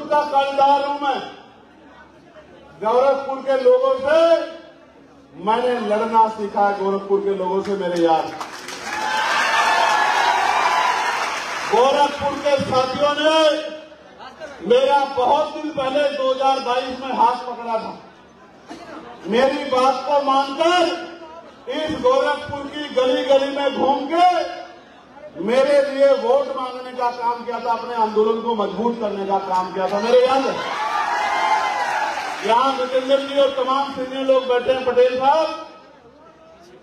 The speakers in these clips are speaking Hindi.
का कर्जदार हूं मैं। गोरखपुर के लोगों से मैंने लड़ना सीखा है, गोरखपुर के लोगों से मेरे यार। गोरखपुर के साथियों ने मेरा बहुत दिन पहले 2022 में हाथ पकड़ा था। मेरी बात को मानकर इस गोरखपुर की गली गली में घूम के मेरे लिए वोट मांगने का काम किया था, अपने आंदोलन को मजबूत करने का काम किया था। मेरे याद है यहां जितेंद्र जी और तमाम सीनियर लोग बैठे हैं, पटेल साहब,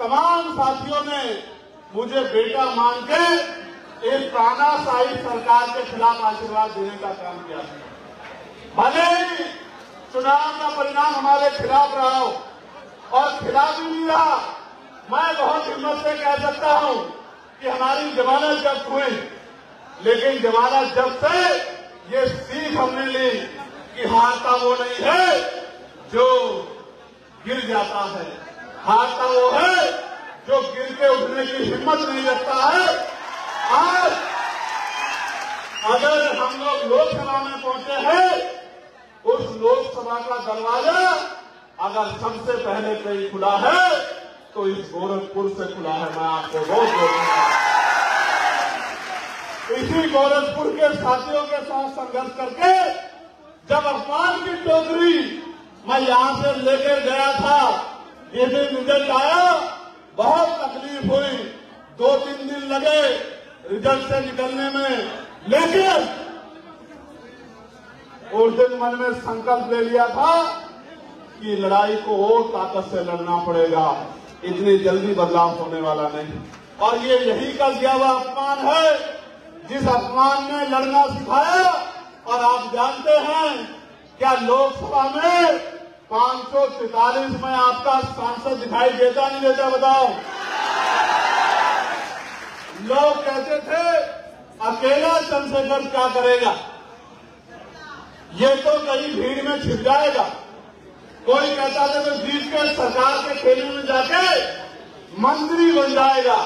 तमाम साथियों ने मुझे बेटा मान के इस तानाशाही सरकार के खिलाफ आशीर्वाद देने का काम किया। भले ही चुनाव का परिणाम हमारे खिलाफ रहा हो, और खिलाफ ही नहीं रहा, मैं बहुत हिम्मत से कह सकता हूं कि हमारी जमानत जब्त हुई, लेकिन जमानत जब्त से ये सीख हमने ली कि हारता वो नहीं है जो गिर जाता है, हारता वो है जो गिर के उठने की हिम्मत नहीं रखता है। आज अगर हम लोग लोकसभा में पहुंचे हैं, उस लोकसभा का दरवाजा अगर सबसे पहले कहीं खुला है तो इस गोरखपुर से खुला है। मैं आपको रोज बोलूंगा, इसी गोरखपुर के साथियों के साथ संघर्ष करके जब अपमान की टोकरी मैं यहां से लेकर गया था, ये दिन रिजल्ट आया, बहुत तकलीफ हुई, 2-3 दिन लगे रिजल्ट से निकलने में, लेकिन उस दिन मन में संकल्प ले लिया था कि लड़ाई को और ताकत से लड़ना पड़ेगा, इतनी जल्दी बदलाव होने वाला नहीं। और ये यही का दिया हुआ अपमान है, जिस अपमान ने लड़ना सिखाया। और आप जानते हैं क्या लोकसभा में 543 में आपका सांसद दिखाई देता नहीं देता, बताओ? लोग कहते थे अकेला चंद्रशेखर क्या करेगा, ये तो कहीं भीड़ में छिप जाएगा। कोई कहता था तो जीत के सरकार के खेमे में जाके मंत्री बन जाएगा।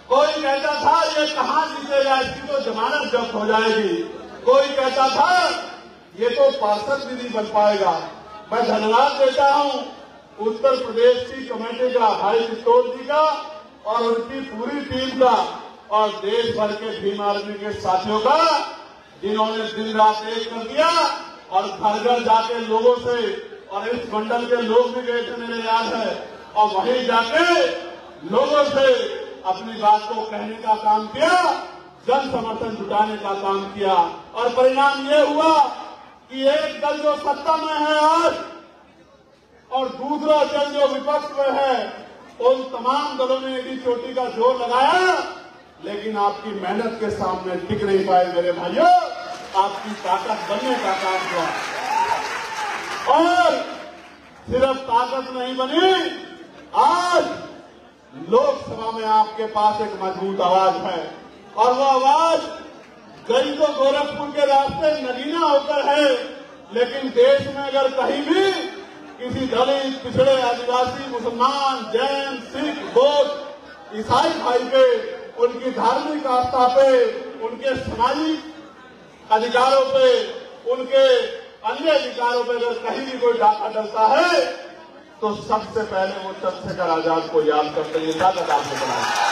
कोई कहता था ये कहां जीतेगा, इसकी तो जमानत जब्त हो जाएगी। कोई कहता था ये तो पार्षद भी नहीं बन पाएगा। मैं धन्यवाद देता हूं उत्तर प्रदेश की कमेटी का, भाई चित्तौड़ जी का और उनकी पूरी टीम का, और देश भर के भीम आर्मी के साथियों का, जिन्होंने दिन रात एक कर दिया और घर घर जाके लोगों से, और इस मंडल के लोग भी गए थे मेरे याद है, और वहीं जाके लोगों से अपनी बात को कहने का काम किया, जन समर्थन जुटाने का काम किया। और परिणाम ये हुआ कि एक दल जो सत्ता में है आज और दूसरा दल जो विपक्ष में है, उन तमाम दलों ने एडी चोटी का जोर लगाया, लेकिन आपकी मेहनत के सामने टिक नहीं पाए मेरे भाइयों। आपकी ताकत बनने का काम हुआ, और सिर्फ ताकत नहीं बनी, आज लोकसभा में आपके पास एक मजबूत आवाज है, और वो आवाज गई तो गोरखपुर के रास्ते नगीना होकर है, लेकिन देश में अगर कहीं भी किसी दलित, पिछड़े, आदिवासी, मुसलमान, जैन, सिख, बौद्ध, ईसाई भाई पे, उनकी धार्मिक आस्था पे, उनके सामाजिक अधिकारों पे, उनके अन्य अधिकारों पे अगर कहीं भी कोई डाका डलता है, तो सबसे पहले वो चंद्रशेखर आजाद को याद करते हैं। ताकत आपको बनाए।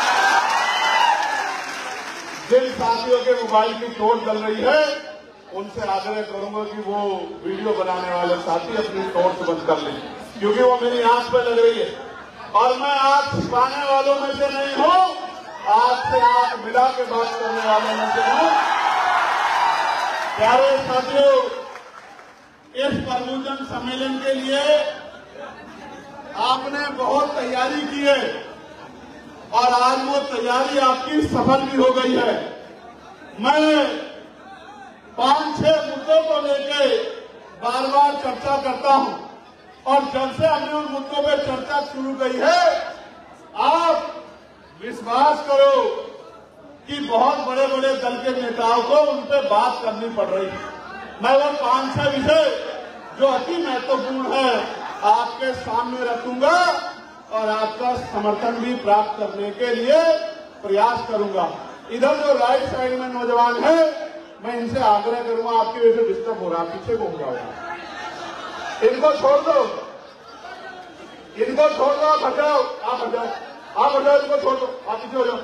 जिन साथियों के मोबाइल की तोड़ चल रही है, उनसे आग्रह करूंगा कि वो वीडियो बनाने वाले साथी अपनी तोड़ से बंद कर लें, क्योंकि वो मेरी आंख पे लग रही है। और मैं आंख छिपाने वालों में से नहीं हूं, आंख से आंख मिला के बात करने वालों में से हूं। प्यारे साथियों, इस प्रबुद्धन सम्मेलन के लिए आपने बहुत तैयारी की है, और आज वो तैयारी आपकी सफल भी हो गई है। मैं 5-6 मुद्दों को लेकर बार बार चर्चा करता हूं, और जब से हमने उन मुद्दों पर चर्चा शुरू की है, आप विश्वास करो कि बहुत बड़े बड़े दल के नेताओं को उन पर बात करनी पड़ रही है। मैं वो 5-6 विषय जो अति महत्वपूर्ण है आपके सामने रखूंगा, और आपका समर्थन भी प्राप्त करने के लिए प्रयास करूंगा। इधर जो राइट साइड में नौजवान है, मैं इनसे आग्रह करूंगा, आपकी वजह से डिस्टर्ब हो रहा है, पीछे घूम जाओ, इनको छोड़ दो, इनको छोड़ दो, आप हट जाओ, आप हट जाओ, आप हट जाओ, इनको छोड़ दो, आप पीछे हो जाओ,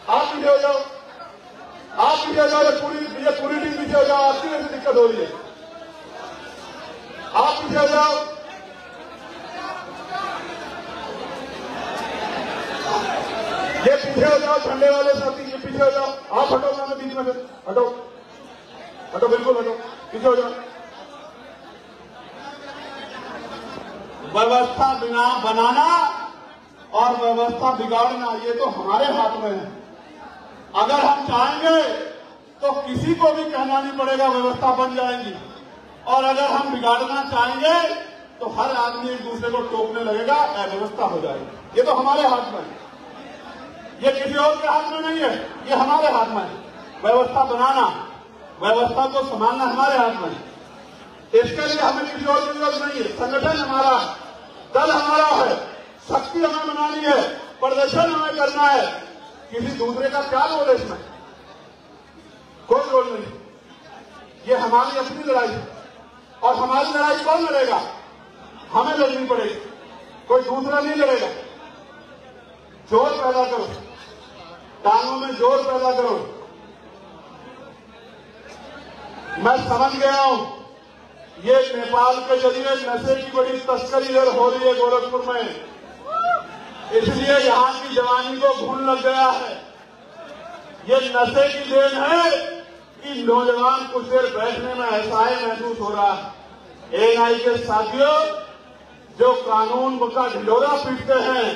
आप पीछे हो जाओ, आप पीछे हो जाओ, ये पूरी टीम पीछे हो जाओ, आपकी वजह से दिक्कत हो रही है, आप पीछे हो जाओ, ये पीछे हो जाओ, झंडे वाले साथी ये पीछे हो जाओ, आप हटो, मैं बीच में से हटो, हटो, बिल्कुल हटो, पीछे हो जाओ। व्यवस्था बनाना और व्यवस्था बिगाड़ना ये तो हमारे हाथ में है। अगर हम चाहेंगे तो किसी को भी कहना नहीं पड़ेगा, व्यवस्था बन जाएगी, और अगर हम बिगाड़ना चाहेंगे तो हर आदमी एक दूसरे को टोकने लगेगा, अव्यवस्था हो जाएगी। ये तो हमारे हाथ में है, ये किसी और के हाथ में नहीं है, ये हमारे हाथ में है। व्यवस्था बनाना, व्यवस्था को संभालना हमारे हाथ में है। इसके लिए हमें किसी और की जरूरत नहीं है। संगठन हमारा, दल हमारा है, शक्ति हमें बनानी है, प्रदर्शन हमें करना है। किसी दूसरे का क्या रोल है इसमें? कोई रोल नहीं। ये हमारी अपनी लड़ाई है, और हमारी लड़ाई कौन लड़ेगा? हमें लड़नी पड़ेगी, कोई दूसरा नहीं लड़ेगा। जोर पैदा करो, टांगों में जोर पैदा करो। मैं समझ गया हूं, ये नेपाल के जरिए नशे की बड़ी तस्करी इधर हो रही है गोरखपुर में, इसलिए यहां की जवानी को घून लग गया है। ये नशे की देन है कि नौजवान कुछ देर बैठने में असहाय महसूस हो रहा है। एएनआई के साथियों जो कानून का ढिंढोरा पीटते हैं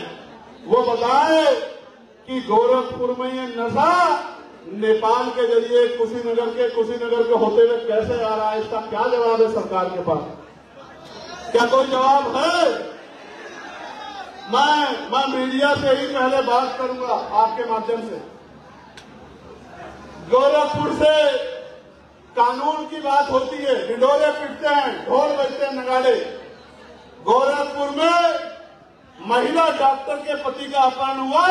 वो बताए कि गोरखपुर में ये नशा नेपाल के जरिए कुशीनगर के होते हुए कैसे आ रहा है? इसका क्या जवाब है सरकार के पास? क्या कोई जवाब है? मैं मीडिया से ही पहले बात करूंगा आपके माध्यम से। गोरखपुर से कानून की बात होती है, ढिंढोरे पिटते हैं, ढोल बजते हैं, नगाड़े। गोरखपुर में महिला डॉक्टर के पति का अपहरण हुआ,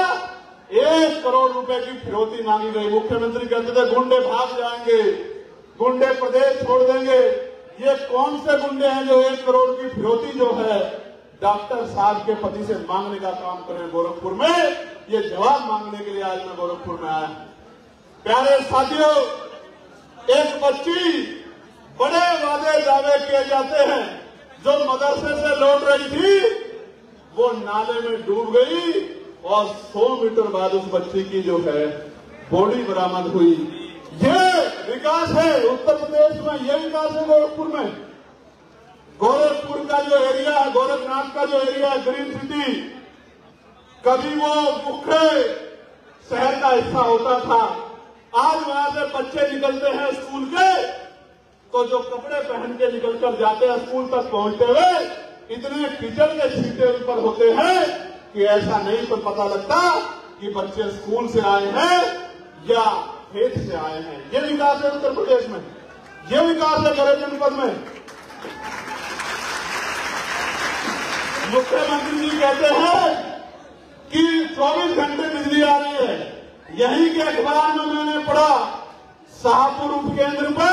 1 करोड़ रुपए की फिरौती मांगी गई। मुख्यमंत्री कहते थे गुंडे भाग जाएंगे, गुंडे प्रदेश छोड़ देंगे। ये कौन से गुंडे हैं जो 1 करोड़ की फिरौती जो है डॉक्टर साहब के पति से मांगने का काम करें गोरखपुर में? ये जवाब मांगने के लिए आज मैं गोरखपुर में आया। प्यारे साथियों, एक बच्ची, बड़े वादे दावे किए जाते हैं, जो मदरसे से लौट रही थी वो नाले में डूब गई और 100 मीटर बाद उस बच्ची की जो है बॉडी बरामद हुई। ये विकास है उत्तर प्रदेश में, ये विकास है गोरखपुर में। गोरखपुर का जो एरिया है, गोरखनाथ का जो एरिया है, ग्रीन सिटी, कभी वो मुख्य शहर का हिस्सा होता था। आज वहां से बच्चे निकलते हैं स्कूल के, तो जो कपड़े पहन के निकलकर जाते हैं स्कूल तक पहुंचते हुए, इतने कीचड़ के छींटे उन पर होते हैं कि ऐसा नहीं तो पता लगता कि बच्चे स्कूल से आए हैं या खेत से आए हैं। ये विकास है उत्तर प्रदेश में, ये विकास है गरज जनपद में। मुख्यमंत्री जी कहते हैं कि 24 घंटे बिजली आ रही है। यही के अखबार में मैंने पढ़ा, शाहपुर उपकेंद्र पे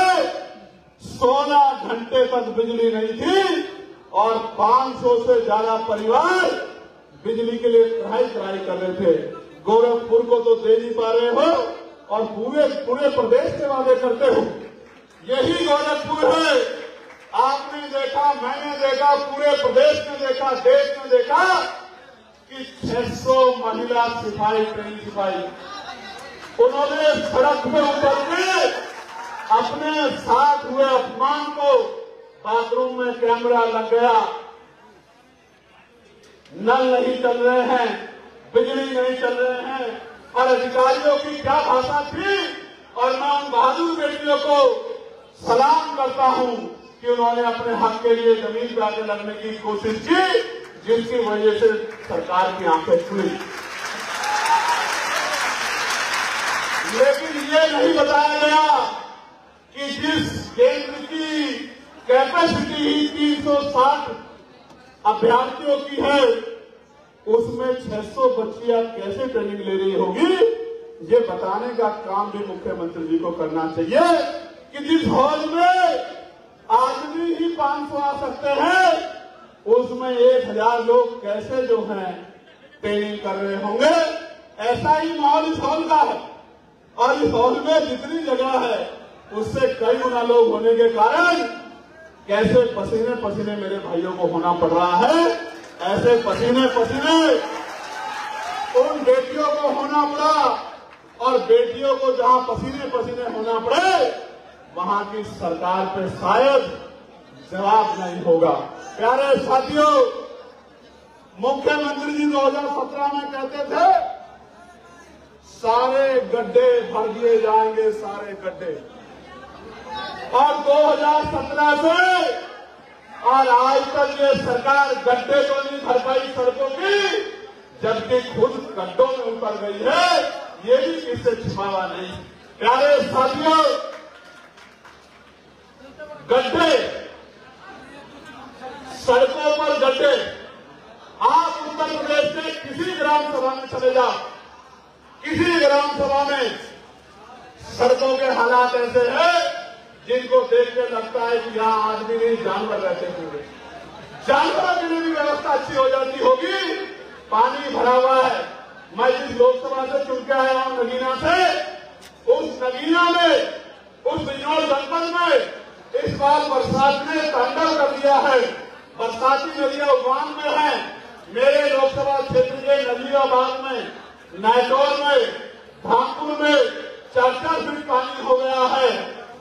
16 घंटे तक बिजली नहीं थी और 500 से ज्यादा परिवार बिजली के लिए त्राही कर रहे थे। गोरखपुर को तो दे नहीं पा रहे हो और पूरे प्रदेश के वादे करते हो। यही गोरखपुर है। आपने देखा, मैंने देखा, पूरे प्रदेश ने देखा, देश ने देखा कि 600 महिला सिपाही, ट्रेन सिपाही, उन्होंने सड़क पे उतर के अपने साथ हुए अपमान को, बाथरूम में कैमरा लग गया, नल नहीं चल रहे हैं, बिजली नहीं चल रहे हैं, और अधिकारियों की क्या भाषा थी। और मैं उन बहादुर बेटियों को सलाम करता हूं कि उन्होंने अपने हक के लिए जमीन पे आके लगने की कोशिश की, जिसकी वजह से सरकार की आंखें खुली। लेकिन ये नहीं बताया गया कि जिस केंद्र की कैपेसिटी ही 360 अभ्यर्थियों की है, उसमें 600 बच्चियां कैसे ट्रेनिंग ले रही होगी, ये बताने का काम भी मुख्यमंत्री जी को करना चाहिए कि जिस हॉल में आदमी ही 500 आ सकते हैं, उसमें 1000 लोग कैसे जो हैं ट्रेनिंग कर रहे होंगे। ऐसा ही माहौल इस हॉल का है, और इस हॉल में जितनी जगह है उससे कई गुना लोग होने के कारण कैसे पसीने पसीने मेरे भाइयों को होना पड़ रहा है, ऐसे पसीने पसीने उन बेटियों को होना पड़ा। और बेटियों को जहां पसीने पसीने होना पड़े, वहां की सरकार पे शायद जवाब नहीं होगा। प्यारे साथियों, मुख्यमंत्री जी 2017 में कहते थे सारे गड्ढे भर दिए जाएंगे, सारे गड्ढे, और 2017 से और आज तक ये सरकार गड्ढे तो नहीं भर पाई सड़कों की, जबकि खुद गड्ढों में उतर गई है, ये भी किससे छिपावा नहीं। प्यारे साथियों, गड्ढे, सड़कों पर गड्ढे, आप उत्तर प्रदेश के किसी ग्राम सभा में चले जाओ, किसी ग्राम सभा में सड़कों के हालात ऐसे हैं जिनको देख के लगता है कि यहाँ आदमी नहीं जानवर रहते होंगे। जानवरों के लिए भी व्यवस्था अच्छी हो जाती होगी। पानी भरा हुआ है। मैं जिस लोकसभा से चुन के आया हूं नगीना से, उस नगीना में, उस बिजनौर जनपद में इस बार बरसात ने तांडव कर दिया है। बरसाती नदियां उफान में है। मेरे लोकसभा क्षेत्र के नजीराबाद में, नायटौर में, धामपुर में 4-4 फीट पानी हो गया है।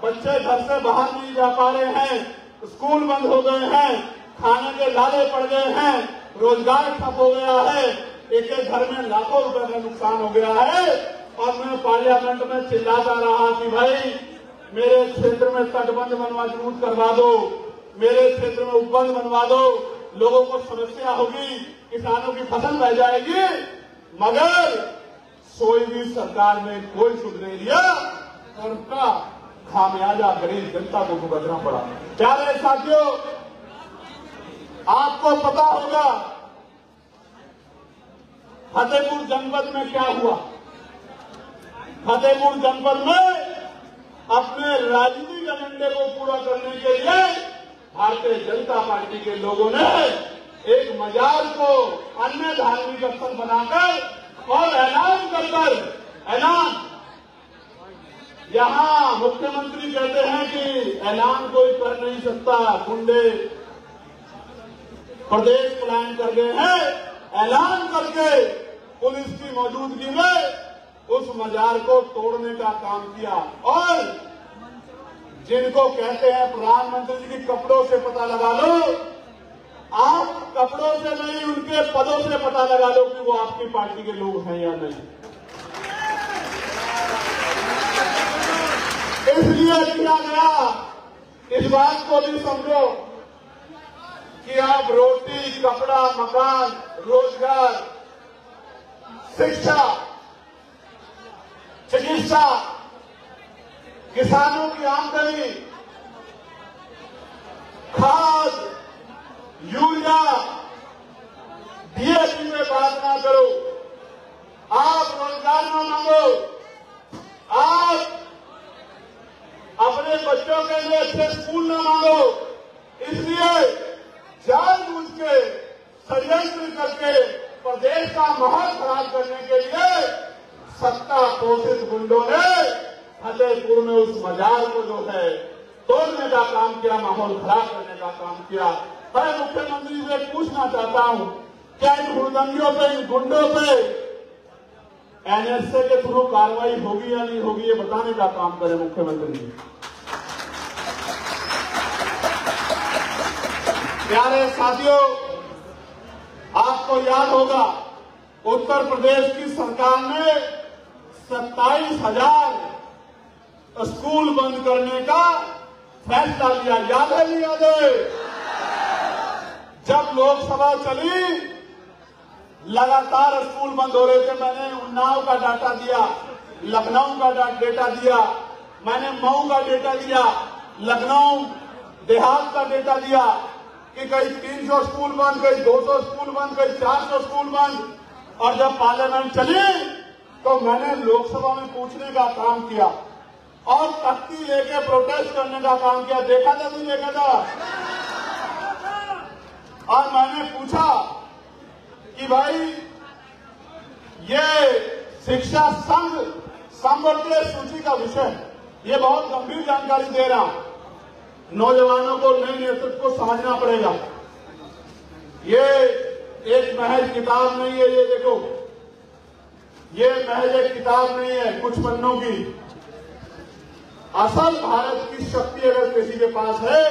बच्चे घर से बाहर नहीं जा पा रहे हैं, स्कूल बंद हो गए हैं, खाने के लाले पड़ गए हैं, रोजगार ठप हो गया है, एक एक घर में लाखों रुपए का नुकसान हो गया है। और मैं पार्लियामेंट में चिल्लाता रहा कि भाई मेरे क्षेत्र में तटबंध मजबूत करवा दो, मेरे क्षेत्र में उपबंध बनवा दो, लोगों को समस्या होगी, किसानों की फसल बह जाएगी। मगर सोई भी सरकार ने कोई सुध नहीं लिया और उनका खामियाजा गरीब जनता को भुगतना पड़ा। प्यारे साथियों, आपको पता होगा फतेहपुर जनपद में क्या हुआ। फतेहपुर जनपद में अपने राजनीतिक एजेंडे को पूरा करने के लिए भारतीय जनता पार्टी के लोगों ने एक मजार को अन्य धार्मिक स्थल बनाकर और ऐलान यहां मुख्यमंत्री कहते हैं कि ऐलान कोई कर नहीं सकता, गुंडे प्रदेश पलायन कर गए हैं। ऐलान करके पुलिस की मौजूदगी में उस मजार को तोड़ने का काम किया। और जिनको कहते हैं प्रधानमंत्री जी के कपड़ों से पता लगा लो, आप कपड़ों से नहीं उनके पदों से पता लगा लो कि वो आपकी पार्टी के लोग हैं या नहीं। इसलिए किया गया, इस बात को भी समझो कि आप रोटी, कपड़ा, मकान, रोजगार, शिक्षा, चिकित्सा, किसानों की आमदनी, खाद, यूरिया, डीएपी में बात ना करो, आप रोजगार न मांगो, आप अपने बच्चों के लिए अच्छे स्कूल न मांगो। इसलिए जानबूझ के षड्यंत्र करके प्रदेश का माहौल खराब करने के लिए सत्ता पोषित गुंडों ने फतेहपुर में उस मजार को जो है तोड़ने का काम किया, माहौल खराब करने का काम किया। मैं मुख्यमंत्री से पूछना चाहता हूं, क्या इन हुड़दंगियों पे, इन गुंडों पे एनएसए के थ्रू कार्रवाई होगी या नहीं होगी, ये बताने का काम करें मुख्यमंत्री जी। प्यारे साथियों, आपको याद होगा उत्तर प्रदेश की सरकार ने 27,000 स्कूल बंद करने का फैसला लिया। याद है नहीं याद है? जब लोकसभा चली लगातार स्कूल बंद हो रहे थे। मैंने उन्नाव का डाटा दिया, लखनऊ का डेटा दिया, मैंने मऊ का डेटा दिया, लखनऊ देहात का डेटा दिया कि कहीं 300 स्कूल बंद, कहीं 200 स्कूल बंद, कहीं 400 स्कूल बंद। और जब पार्लियामेंट चली तो मैंने लोकसभा में पूछने का काम किया और तख्ती लेके प्रोटेस्ट करने का काम किया। देखा था नहीं देखा था? और मैंने पूछा कि भाई ये शिक्षा संघ संवर्गीय सूची का विषय, ये बहुत गंभीर जानकारी दे रहा हूं। नौजवानों को, नए नेतृत्व को समझना पड़ेगा। ये एक महज किताब नहीं है। ये देखो, ये महज एक किताब नहीं है कुछ पन्नों की। असल भारत की शक्ति अगर किसी के पास है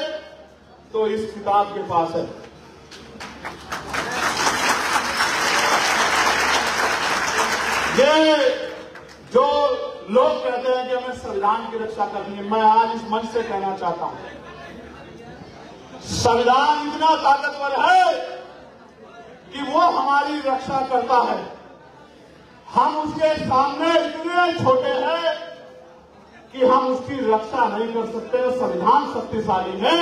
तो इस किताब के पास है। ये जो लोग कहते हैं कि हमें संविधान की रक्षा करनी है, मैं आज इस मंच से कहना चाहता हूं, संविधान इतना ताकतवर है कि वो हमारी रक्षा करता है। हम उसके सामने इतने छोटे हैं कि हम उसकी रक्षा नहीं कर सकते। संविधान शक्तिशाली है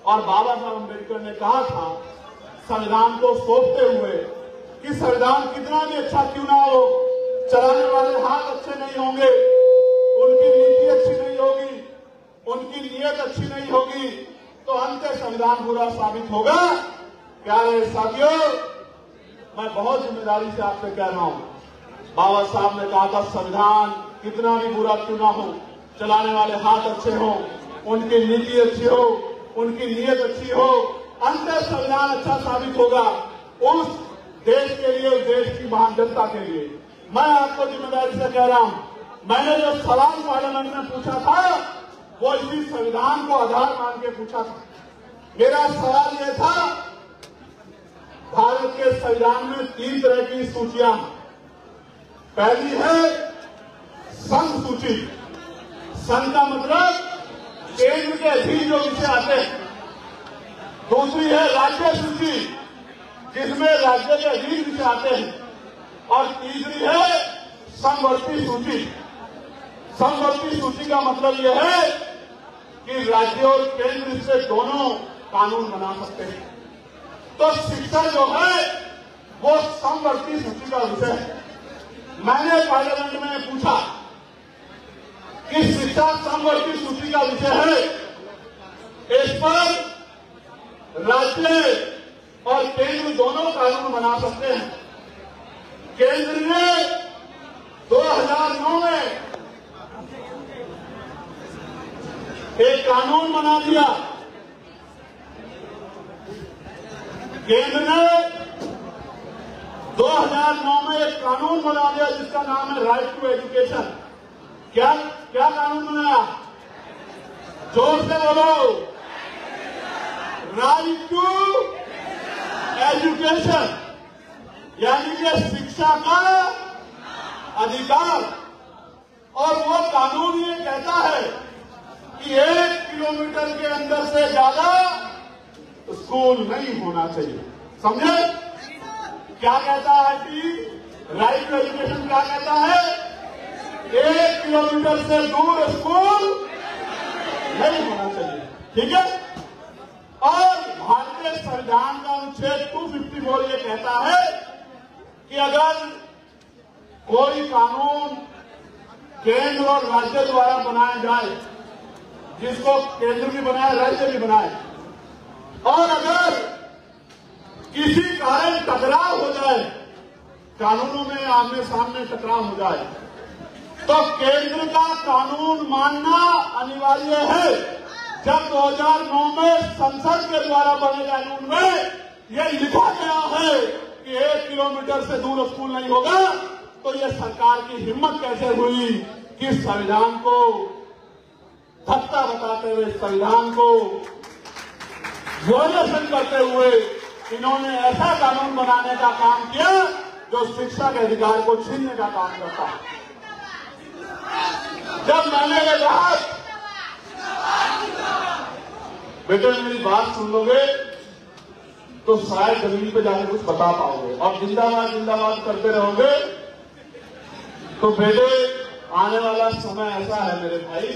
और बाबा साहब अम्बेडकर ने कहा था संविधान को सौंपते हुए कि संविधान कितना भी अच्छा क्यों ना हो, चलाने वाले हाथ अच्छे नहीं होंगे, उनकी नीति अच्छी नहीं होगी, उनकी नीयत अच्छी नहीं होगी, तो अंत संविधान बुरा साबित होगा। प्यारे साथियों, मैं बहुत जिम्मेदारी से आपसे कह रहा हूं, बाबा साहब ने कहा था संविधान कितना भी बुरा क्यों ना हो, चलाने वाले हाथ अच्छे हो, उनकी नीति अच्छी हो, उनकी नीयत अच्छी हो, अंत संविधान अच्छा साबित होगा उस देश के लिए, उस देश की महान जनता के लिए। मैं आपको जिम्मेदारी से कह रहा हूं, मैंने जो सवाल पार्लियामेंट में पूछा था वो इसी संविधान को आधार मान के पूछा था। मेरा सवाल यह था, भारत के संविधान में 3 तरह की सूचियां हैं। पहली है संघ सूची। संघ का मतलब केंद्र के अधीन जो विषय आते हैं। दूसरी है राज्य सूची, जिसमें राज्य के अधीन विषय आते हैं। और तीसरी है समवर्ती सूची। समवर्ती सूची का मतलब यह है कि राज्य और केंद्र से दोनों कानून बना सकते हैं। तो शिक्षा जो है वो समवर्ती सूची का विषय है। मैंने पार्लियामेंट में पूछा कि शिक्षा समवर्ती सूची का विषय है, इस पर राज्य और केंद्र दोनों कानून बना सकते हैं। केंद्र ने 2009 में एक कानून बना दिया। केंद्र ने 2009 में एक कानून बना दिया जिसका नाम है राइट टू एजुकेशन। क्या क्या कानून बनाया? जोर से बोलो, राइट टू एजुकेशन, यानी कि शिक्षा का अधिकार। और वो कानून ये कहता है कि 1 किलोमीटर के अंदर से ज्यादा स्कूल नहीं होना चाहिए। समझे क्या कहता है कि राइट टू एजुकेशन क्या कहता है? 1 किलोमीटर से दूर स्कूल नहीं होना चाहिए। ठीक है। और भारतीय संविधान का अनुच्छेद 254 ये कहता है कि अगर कोई कानून केंद्र और राज्य द्वारा बनाया जाए, जिसको केंद्र भी बनाए राज्य भी बनाए, और अगर किसी कारण टकराव हो जाए, कानूनों में आमने सामने टकराव हो जाए, तो केंद्र का कानून मानना अनिवार्य है। जब 2009 में संसद के द्वारा बने कानून में यह लिखा गया है कि 1 किलोमीटर से दूर स्कूल नहीं होगा, तो यह सरकार की हिम्मत कैसे हुई कि संविधान को धक्का बताते हुए, संविधान को वायलेशन करते हुए इन्होंने ऐसा कानून बनाने का काम किया जो शिक्षा के अधिकार को छीनने का काम करता है। जब मैंने ये कहा, बेटे मेरी बात सुन लोगे तो शायद जमीन पे जाके कुछ बता पाओगे, और जिंदाबाद जिंदाबाद करते रहोगे तो बेटे आने वाला समय ऐसा है मेरे भाई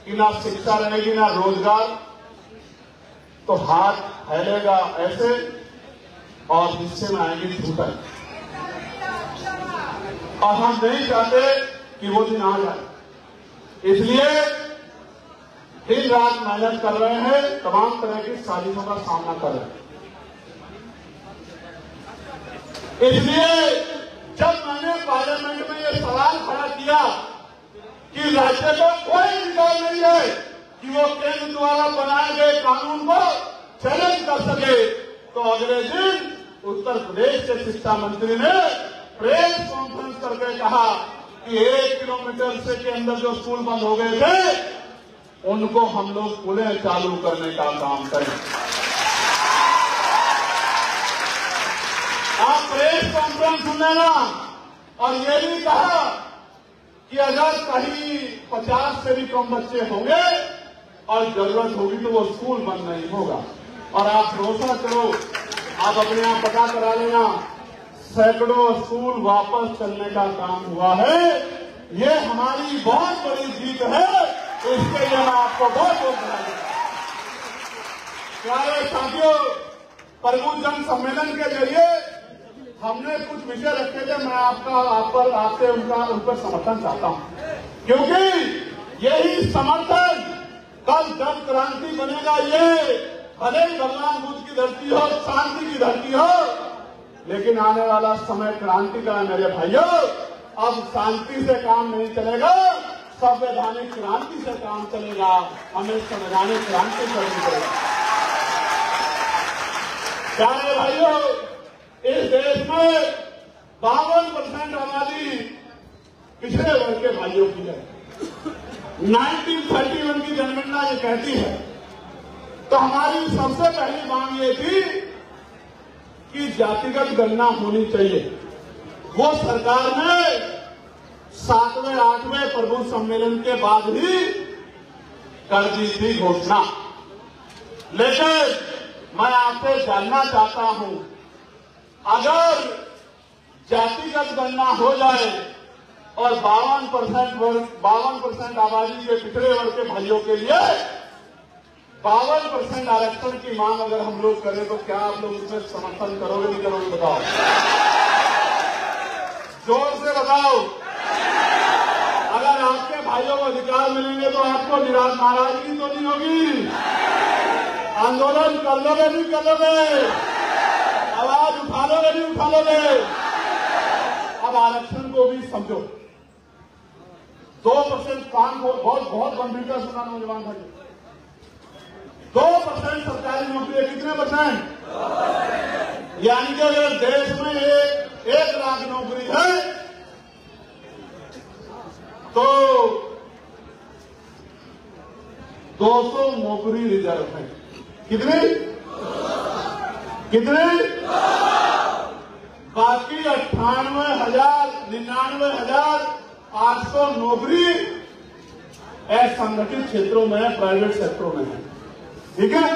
कि ना शिक्षा रहेगी ना रोजगार, तो हाथ फैलेगा ऐसे और हिस्से में आएंगी झूठा। और हम नहीं चाहते कि वो दिन आ जाए। इसलिए दिन रात मेहनत कर रहे हैं, तमाम तरह की साजिशों का सामना कर रहे हैं। इसलिए जब मैंने पार्लियामेंट में ये सवाल खड़ा किया कि राज्य को कोई अधिकार नहीं है कि वो केंद्र द्वारा बनाए गए कानून को चैलेंज कर सके, तो अगले दिन उत्तर प्रदेश के शिक्षा मंत्री ने प्रेस कॉन्फ्रेंस करके कहा कि 1 किलोमीटर से के अंदर जो स्कूल बंद हो गए थे उनको हम लोग पुनः चालू करने का काम करें। आप प्रेस कॉन्फ्रेंस सुन लेना। और ये भी कहा कि अगर कहीं 50 से भी कम बच्चे होंगे और जरूरत होगी तो वो स्कूल बंद नहीं होगा। और आप भरोसा करो, आप अपने आप पता करा लेना, सैकड़ों स्कूल वापस चलने का काम हुआ है। ये हमारी बहुत बड़ी जीत है, इसके लिए मैं आपको बहुत बहुत बधाई देता हूं। प्यारे साथियों, प्रबुद्ध जन सम्मेलन के जरिए हमने कुछ विषय रखे थे। मैं आपसे उन पर समर्थन चाहता हूं, क्योंकि यही समर्थन कल जन क्रांति बनेगा। ये भले ही भगवान बुद्ध की धरती हो, शांति की धरती हो, लेकिन आने वाला समय क्रांति का है मेरे भाइयों। अब शांति से काम नहीं चलेगा, संवैधानिक क्रांति से काम चलेगा। हमें संवैधानिक क्रांति करनी पड़ेगी। प्यारे भाइयों, इस देश में 52% आबादी पिछड़े वर्ग के भाइयों की है। 1931 की जनगणना ये कहती है। तो हमारी सबसे पहली मांग ये थी कि जातिगत गणना होनी चाहिए। वो सरकार ने 7वें 8वें प्रबुद्ध सम्मेलन के बाद ही कर दी थी घोषणा। लेकिन मैं आपसे जानना चाहता हूं, अगर जातिगत गणना हो जाए और 52% आबादी के पिछड़े वर्ग के भाइयों के लिए 52% आरक्षण की मांग अगर हम लोग करें तो क्या आप लोग उसमें समर्थन करोगे नहीं करोगे? बताओ, जोर से बताओ। अगर आपके भाइयों को अधिकार मिलेंगे तो आपको नाराजगी तो नहीं होगी? आंदोलन कर लोगे नहीं कर लोगे? आवाज उठा लोगे नहीं उठा लोगे? अब आरक्षण को भी समझो। 2% काम को बहुत गंभीरता से सुना नौजवान भाई। 2% सरकारी नौकरी, कितने परसेंट? यानी कि अगर देश में 1 लाख नौकरी है तो 200 नौकरी रिजर्व है। कितने? बाकी 99,800 नौकरी असंगठित क्षेत्रों में, प्राइवेट सेक्टरों में है। ठीक है,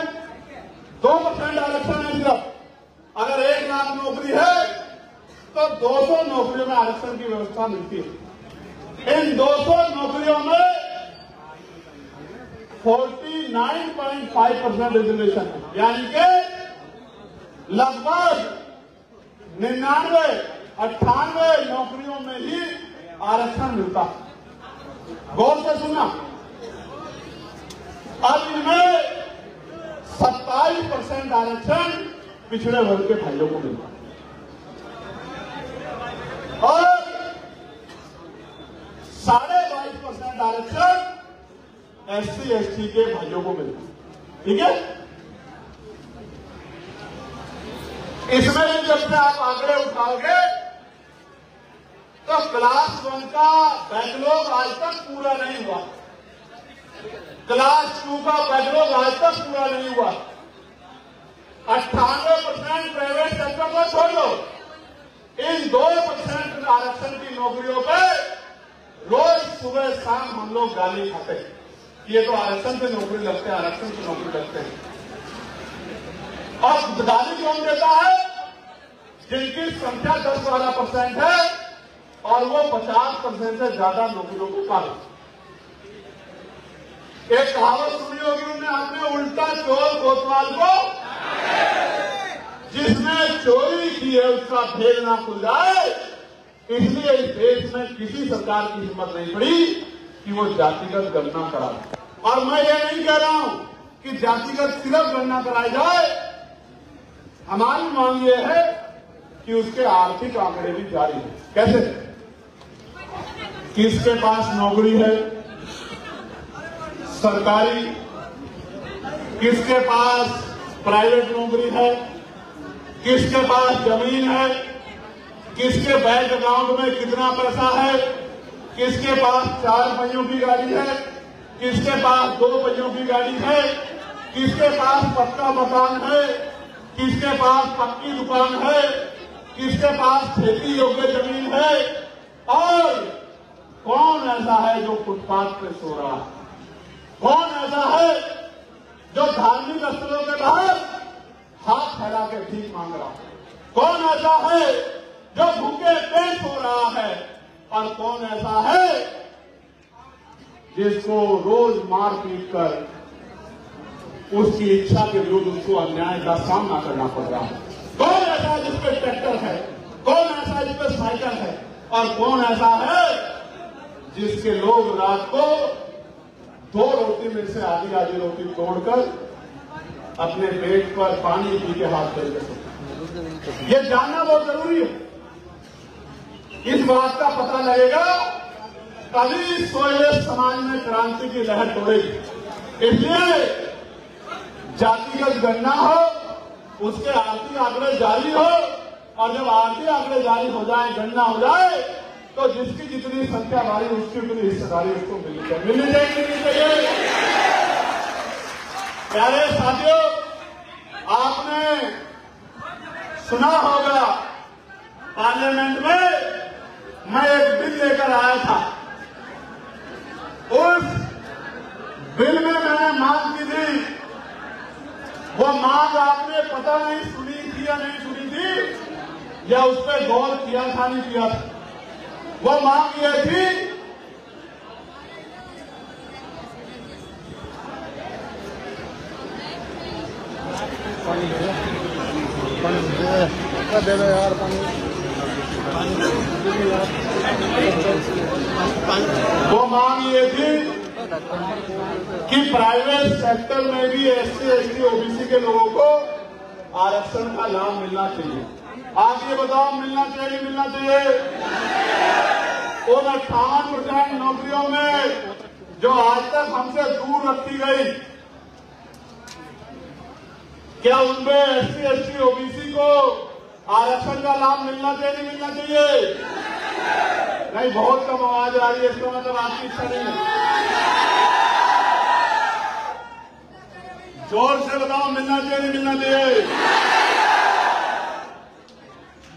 2% आरक्षण है सिर्फ। अगर 1 लाख नौकरी है तो 200 नौकरियों में आरक्षण की व्यवस्था मिलती है। इन 200 नौकरियों में 49.5% रिजर्वेशन है, यानी कि लगभग 99-98 नौकरियों में ही आरक्षण मिलता है। गौर से सुना। अब इनमें 27% आरक्षण पिछड़े वर्ग के भाइयों को मिलता है और 22.5% आरक्षण SC/ST के भाइयों को मिलता है। ठीक है, इसमें जब से आप आंकड़े उठाओगे तो क्लास 1 का बैकलॉग आज तक पूरा नहीं हुआ, क्लास 2 का बैकलॉग आज तक पूरा नहीं हुआ। 98% प्राइवेट सेक्टर को छोड़ दो, इन 2% आरक्षण की नौकरियों पे रोज सुबह शाम हम लोग गाली खाते हैं। ये तो आरक्षण से नौकरी लगते हैं, आरक्षण से नौकरी लगते हैं। और गाली कौन देता है? जिनकी संख्या 10-12% है और वो 50% से ज्यादा नौकरियों को पाले। एक कहावत सुनी होगी उन्होंने, आपने, उल्टा चोर कोतवाल को, जिसने चोरी की है उसका भेद ना खुल जाए इसलिए इस देश में किसी सरकार की हिम्मत नहीं पड़ी कि वो जातिगत गणना कराए। और मैं ये नहीं कह रहा हूं कि जातिगत सिर्फ गणना कराई जाए, हमारी मांग ये है कि उसके आर्थिक आंकड़े भी जारी हो। कैसे? किसके पास नौकरी है सरकारी, किसके पास प्राइवेट नौकरी है, किसके पास जमीन है, किसके बैंक अकाउंट में कितना पैसा है, किसके पास 4 पहियों की गाड़ी है, किसके पास 2 पहियों की गाड़ी है, किसके पास पक्का मकान है, किसके पास पक्की दुकान है, किसके पास खेती योग्य जमीन है, और कौन ऐसा है जो फुटपाथ पे सो रहा है, कौन ऐसा है जो धार्मिक स्थलों के बाहर हाथ फैला के भीख मांग रहा है, कौन ऐसा है जो भूखे पेट सो रहा है, और कौन ऐसा है जिसको रोज मार पीट कर उसकी इच्छा के विरुद्ध उसको अन्याय का सामना करना पड़ रहा है। कौन ऐसा जिसपे ट्रैक्टर है, कौन ऐसा जिसपे साइकिल है, और कौन ऐसा है जिसके लोग रात को 2 रोटी में से आधी रोटी तोड़कर अपने पेट पर पानी पी के हाथ धो सकते। ये जानना बहुत जरूरी है। इस बात का पता लगेगा तभी सोयले समाज में क्रांति की लहर तोड़ेगी। इसलिए जातिगत गणना हो, उसके आर्थिक आंकड़े जारी हो, और जब आर्थिक आंकड़े जारी हो जाए, गणना हो जाए, तो जिसकी जितनी संख्या भारी उसकी उतनी हिस्सेदारी उसको मिलनी चाहिए। प्यारे साथियों, आपने सुना होगा पार्लियामेंट में मैं एक बिल लेकर आया था। उस बिल में मैंने मांग की थी, वो मांग आपने पता नहीं सुनी थी या नहीं सुनी थी, या उस पर गौर किया था नहीं किया था। वो मांग ये थी दे दो यार पानी। वो मांग ये थी कि प्राइवेट सेक्टर में भी एससी एसटी ओबीसी के लोगों को आरक्षण का लाभ मिलना चाहिए। आप ये बताओ, मिलना चाहिए मिलना चाहिए? उन 58% नौकरियों में जो आज तक हमसे दूर रखी गई, क्या उनमें एससी एसटी ओबीसी को आरक्षण का लाभ मिलना चाहिए नहीं मिलना चाहिए? नहीं, बहुत कम आवाज आ रही है, इसका मतलब आपकी इच्छा नहीं है। जोर से बताओ, मिलना चाहिए नहीं मिलना चाहिए?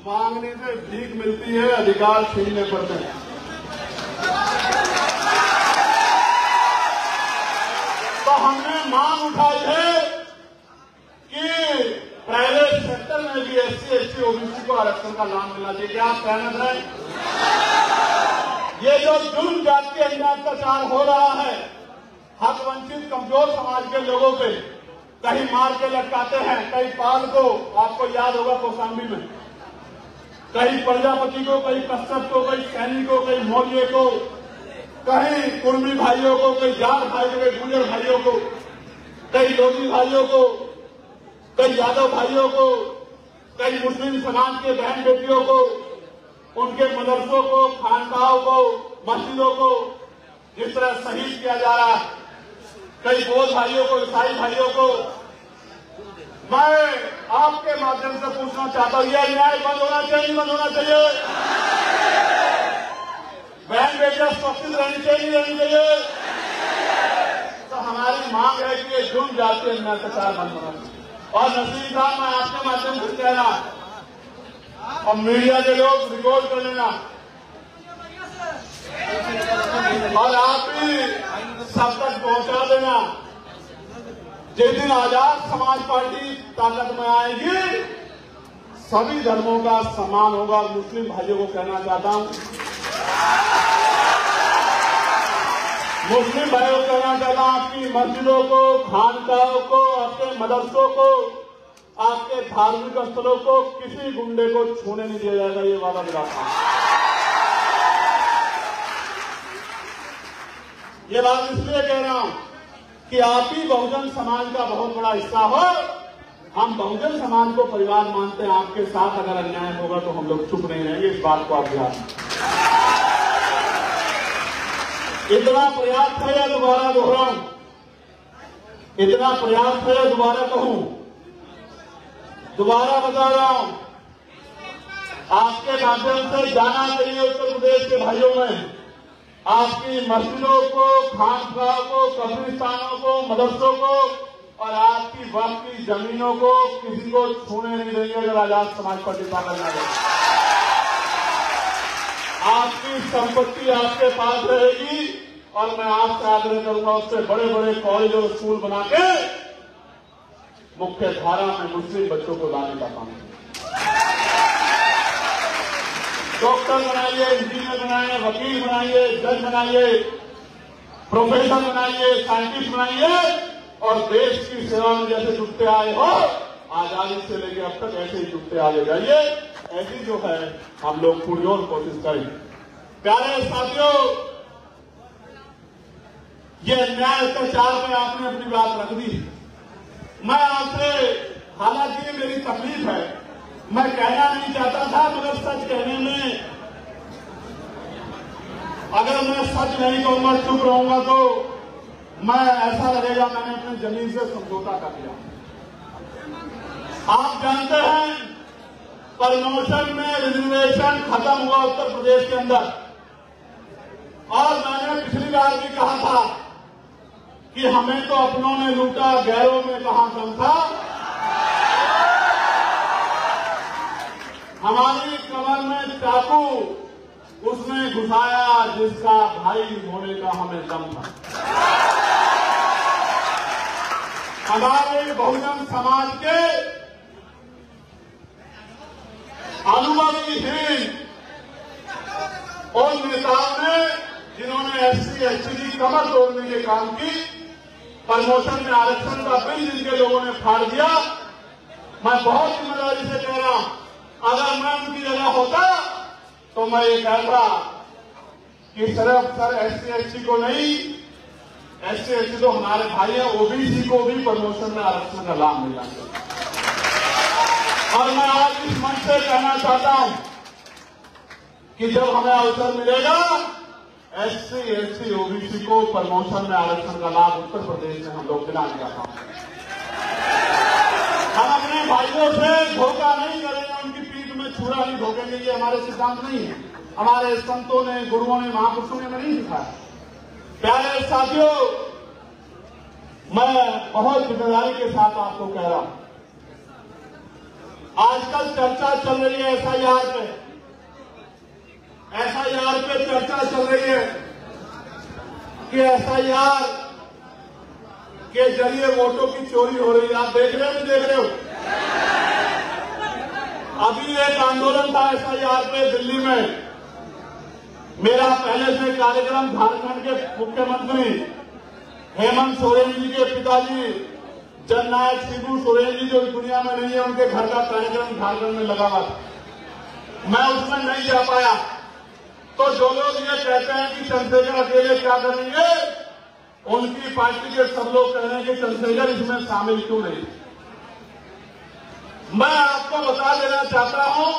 मांगने से भीख मिलती है, अधिकार छीनने पड़ते हैं। तो हमने मांग उठाई है कि प्राइवेट सेक्टर में भी एससी एसटी ओबीसी को आरक्षण का लाभ मिलना चाहिए। क्या आप सहमत हैं? ये जो जुल्म जाति के अत्याचार हो रहा है हक वंचित कमजोर समाज के लोगों पे, कहीं मार के लटकाते हैं, कहीं पाल को, आपको याद होगा कौशाम्बी में, कहीं प्रजापति को, कहीं कश्यप को, कहीं सैनी को, कहीं मौर्य को, कहीं कुर्मी भाइयों को, कहीं जाट भाइयों को, कहीं गुर्जर भाइयों को, कहीं लोधी भाइयों को, कई यादव भाइयों को, कई मुस्लिम समाज के बहन बेटियों को, उनके मदरसों को, खानकाहों को, मस्जिदों को जिस तरह शहीद किया जा रहा है, कई बौद्ध भाइयों को, ईसाई भाइयों को, मैं आपके माध्यम से पूछना चाहता हूं, यह न्याय बंद होना चाहिए, बंद होना चाहिए? बहन बेटियां सुरक्षित रहनी चाहिए, रहनी चाहिए? तो हमारी मांग है कि ये जुर्म जाति अत्याचार बंद होना चाहिए। और नसीब साहब, मैं आपके माध्यम से कह रहा, और मीडिया के लोग रिकॉर्ड कर लेना, और आप भी सब तक पहुंचा देना। जिस दिन आजाद समाज पार्टी ताकत में आएगी, सभी धर्मों का सम्मान होगा। मुस्लिम भाइयों को कहना चाहता हूं, मुस्लिम भाइयों को कहना चाहता हूं, आपकी मस्जिदों को, खानकाहों को, आपके मदरसों को, आपके धार्मिक स्थलों को किसी गुंडे को छूने नहीं दिया जाएगा, ये वादा दिलाता हूं। ये बात इसलिए कह रहा हूं कि आप ही बहुजन समाज का बहुत बड़ा हिस्सा हो। हम बहुजन समाज को परिवार मानते हैं, आपके साथ अगर अन्याय होगा तो हम लोग चुप नहीं रहेंगे, इस बात को आप ध्यान रखें। इतना प्रयास है या दोबारा दोहराऊं, इतना प्रयास है या दोबारा कहूं, दोबारा बता रहा हूं, आपके माध्यम से जाना चाहिए उत्तर प्रदेश के भाइयों में, आपकी मस्जिदों को, खानगाह को, कब्रिस्तानों को, मदरसों को और आपकी वक्त की जमीनों को किसी को छूने नहीं देंगे अगर आजाद समाज पार्टी ताकत ना दे। आपकी संपत्ति आपके पास रहेगी और मैं आपसे आग्रह करूंगा उससे बड़े बड़े कॉलेज और स्कूल बना के मुख्य धारा में मुस्लिम बच्चों को लाने का काम। डॉक्टर बनाइए, इंजीनियर बनाइए, वकील बनाइए, जज बनाइए, प्रोफेसर बनाइए, साइंटिस्ट बनाइए और देश की सेवा में जैसे जुटते आए हो आजादी से लेकर अब तक ऐसे ही जुटते आगे जाइए। ऐसी जो है हम लोग पुरजोर कोशिश करें। प्यारे साथियों, ये अन्याय अत्याचार में आपने अपनी बात रख दी। मैं आपसे, हालांकि मेरी तकलीफ है, मैं कहना नहीं चाहता था, मगर सच कहने में अगर मैं सच नहीं कहूंगा, चुप रहूंगा तो मैं ऐसा लगेगा मैंने अपनी जमीन से समझौता कर लिया। आप जानते हैं प्रमोशन में रिजर्वेशन खत्म हुआ उत्तर प्रदेश के अंदर, और मैंने पिछली बार भी कहा था कि हमें तो अपनों ने लूटा, गैरों में कहां दम था। हमारी कमर में चाकू उसने घुसाया जिसका भाई होने का हमें दम था। हमारे बहुजन समाज के अनुभवीहीन उन नेताओं ने जिन्होंने एससी एसटी की कमर तोड़ने के काम की, प्रमोशन में आरक्षण का बिल जिनके लोगों ने फाड़ दिया, मैं बहुत जिम्मेदारी से कह रहा हूं, अगर मैं उनकी जगह होता तो मैं ये कहता कि सिर्फ एससी एसटी को नहीं, एससी एसटी तो हमारे भाई हैं, ओबीसी को भी प्रमोशन में आरक्षण का लाभ मिलना चाहिए। और मैं आज इस मंच से कहना चाहता हूं कि जब हमें अवसर मिलेगा एससी एसटी ओबीसी को प्रमोशन में आरक्षण का लाभ उत्तर प्रदेश में हम लोग दिलाने का काम करेंगे। हम अपने भाइयों से धोखा नहीं करेंगे, उनकी पीठ में छुरा नहीं ठोकेंगे, ये हमारे सिद्धांत नहीं है, हमारे संतों ने, गुरुओं ने, महापुरुषों ने नहीं सिखाया। प्यारे साथियों, मैं बहुत जिम्मेदारी के साथ आपको कह रहा हूं, आजकल चर्चा चल रही है एसआईआर पे, एसआईआर पे चर्चा चल रही है कि एसआईआर के जरिए वोटों की चोरी हो रही है। आप देख रहे हो नहीं देख रहे हो? अभी एक आंदोलन था एसआईआर पे दिल्ली में, मेरा पहले से कार्यक्रम झारखंड के मुख्यमंत्री हेमंत सोरेन जी के पिताजी जननायक शिबू सोरेन जी जो दुनिया में नहीं है, उनके घर का कार्यक्रम झारखंड में लगा हुआ था, मैं उसमें नहीं जा पाया। तो जो लोग ये कहते हैं कि चंद्रशेखर अकेले क्या करेंगे, उनकी पार्टी के सब लोग कह रहे हैं कि चंद्रशेखर इसमें शामिल क्यों नहीं। मैं आपको बता देना चाहता हूं,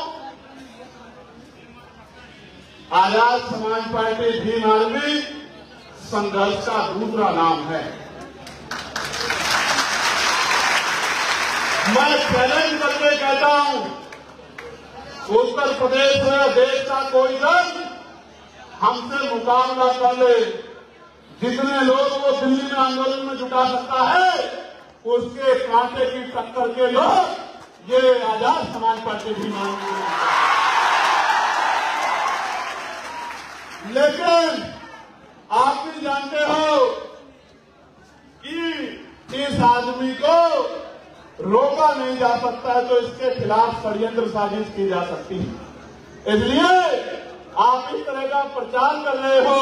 आजाद समाज पार्टी भीम आर्मी संघर्ष का दूसरा नाम है। मैं चैलेंज करके कहता हूं, उत्तर प्रदेश में देश का कोई दल हमसे मुकाबला कर ले, जितने लोग वो दिल्ली में आंदोलन में जुटा सकता है, उसके कांटे की टक्कर के लोग ये आजाद समाज पार्टी भी मांगती है। लेकिन आप भी जानते हो कि इस आदमी को रोका नहीं जा सकता है, तो इसके खिलाफ षड्यंत्र साजिश की जा सकती है। इसलिए आप इस तरह का प्रचार कर रहे हो,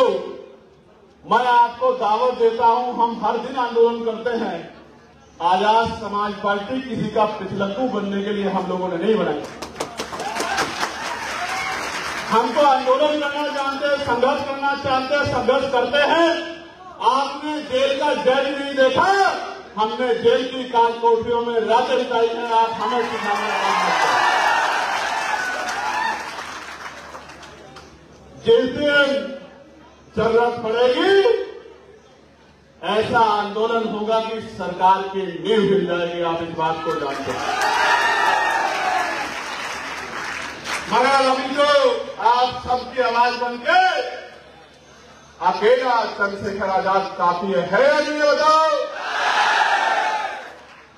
मैं आपको दावत देता हूं, हम हर दिन आंदोलन करते हैं। आजाद समाज पार्टी किसी का पिछलक्कू बनने के लिए हम लोगों ने नहीं बनाई। हम तो आंदोलन करना जानते हैं, संघर्ष करना चाहते हैं, संघर्ष करते हैं आपने जेल का जज नहीं देखा, हमने जेल की कोठरियों में रातें बिताई हैं। आप हमें सिखाने का काम मत करें। जिस दिन जरूरत पड़ेगी ऐसा आंदोलन होगा कि सरकार की नींव हिल जाएगी। आप इस बात को जानते हैं। मगर अभी तो आप सबकी आवाज बनके अकेला चंद्रशेखर आजाद काफी है या नहीं, बताओ।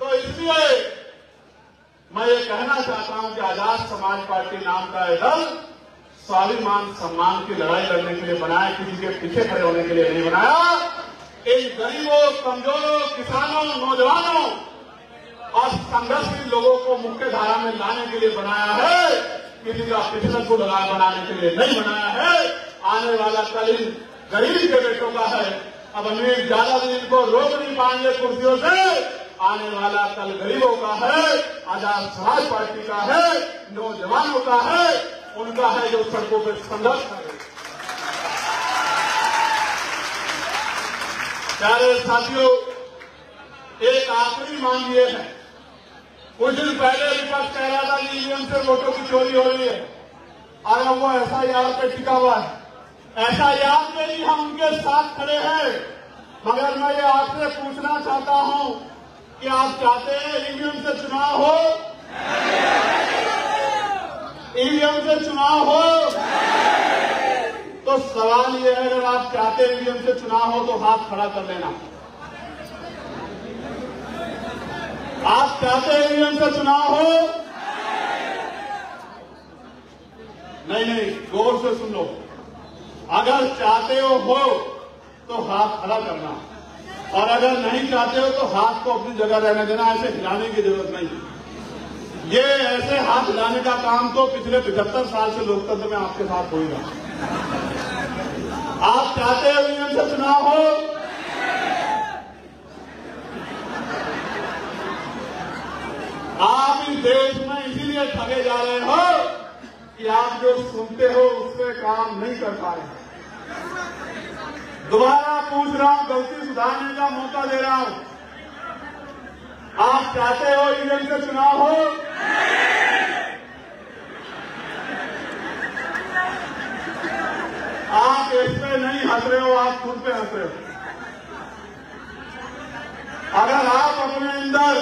तो इसलिए मैं ये कहना चाहता हूं कि आजाद समाज पार्टी नाम का ये दल स्वाभिमान सम्मान की लड़ाई लड़ने के लिए बनाया, किसी के पीछे खड़े होने के लिए नहीं बनाया। इन गरीबों, कमजोरों, किसानों, नौजवानों और संघर्षशील लोगों को मुख्य धारा में लाने के लिए बनाया है, किसी का पिछले को बनाने के लिए नहीं बनाया है। आने वाला कल इन गरीब के बेटों का है। अब अमीर ज्यादा दिन इनको रोक नहीं पाएंगे कुर्सियों से। आने वाला कल गरीबों का है, आजाद समाज पार्टी का है, नौजवानों का है, उनका है जो सड़कों पर संघर्ष कर रहे। प्यारे साथियों, एक आखिरी मांग ये है। कुछ दिन पहले विपक्ष कह रहा था कि ईवीएम से वोटों की चोरी हो रही है, और अब वो एफआईआर पे टिका हुआ है। एफआईआर पे भी हम उनके साथ खड़े हैं। मगर मैं ये आपसे पूछना चाहता हूं कि आप चाहते हैं ईवीएम से चुनाव हो? ईवीएम से चुनाव हो? तो सवाल ये है, अगर आप चाहते हैं ईवीएम से चुनाव हो तो हाथ खड़ा कर लेना। आप चाहते हैं ईवीएम से चुनाव हो? नहीं, गौर से सुन लो। अगर चाहते हो तो हाथ खड़ा करना, और अगर नहीं चाहते हो तो हाथ को अपनी जगह रहने देना। ऐसे हिलाने की जरूरत नहीं। ये ऐसे हाथ हिलाने का काम तो पिछले 75 साल से लोकतंत्र में आपके साथ हो ही रहा। आप चाहते हो ईवीएम से चुनाव हो? आप इस देश में इसीलिए ठगे जा रहे हो कि आप जो सुनते हो उससे काम नहीं कर पा रहे। दोबारा पूछ रहा हूं, गलती सुधारने का मौका दे रहा हूं। आप चाहते हो ईवीएम से चुनाव हो? आप इस पे नहीं हंस रहे हो, आप खुद पे हंस रहे हो। अगर आप अपने अंदर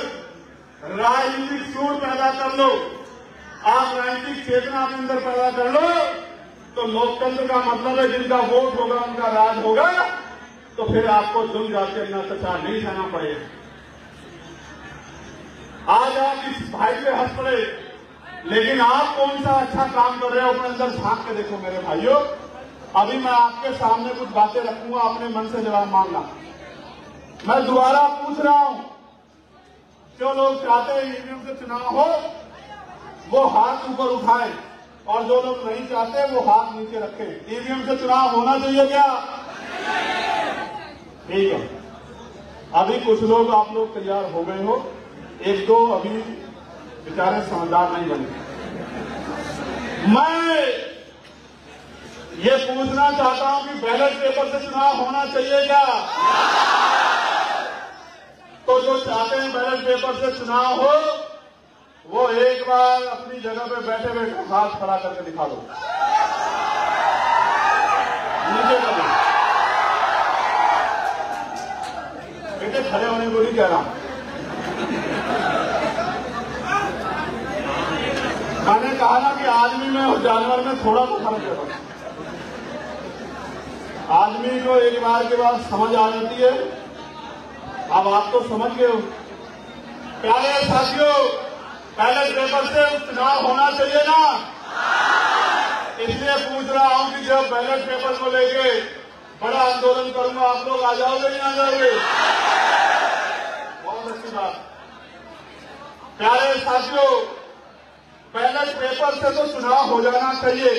राजनीतिक सूर पैदा कर लो, आप राजनीतिक चेतना अपने अंदर पैदा कर लो, तो लोकतंत्र का मतलब है जिनका वोट होगा उनका राज होगा। तो फिर आपको जुल्म जाके अपना अत्याचार नहीं सहना पड़ेगा। आज आप इस भाई पे हंस पड़े, लेकिन आप कौन सा अच्छा काम कर रहे हो अपने अंदर झांक के देखो मेरे भाइयों। अभी मैं आपके सामने कुछ बातें रखूंगा, अपने मन से जवाब मांगना। मैं दोबारा पूछ रहा हूं, जो लोग चाहते हैं ईवीएम से चुनाव हो वो हाथ ऊपर उठाएं, और जो लोग नहीं चाहते वो हाथ नीचे रखें। ईवीएम से चुनाव होना चाहिए क्या? ठीक है। अभी कुछ लोग, आप लोग तैयार हो गए हो, एक दो अभी बेचारे समझदार नहीं बने। मैं ये पूछना चाहता हूं कि बैलेट पेपर से चुनाव होना चाहिए क्या? तो जो चाहते हैं बैलेट पेपर से चुनाव हो वो एक बार अपनी जगह पे बैठे बैठे हाथ खड़ा करके दिखा दो। नीचे कर दो। बेटे खड़े होने को नहीं कह रहा। मैंने कहा ना कि आदमी में और जानवर में थोड़ा सा फर्क है। आदमी को एक बार के बाद समझ आ जाती है। अब आप तो समझ गए हो। प्यारे साथियों, बैलेट पेपर से चुनाव होना चाहिए ना? इसलिए पूछ रहा हूं कि जब बैलेट पेपर को लेके बड़ा आंदोलन करूंगा, आप लोग आ जाओगे नहीं आ जाओगे? बहुत अच्छी बात। प्यारे साथियों, बैलेट पेपर से तो चुनाव हो जाना चाहिए,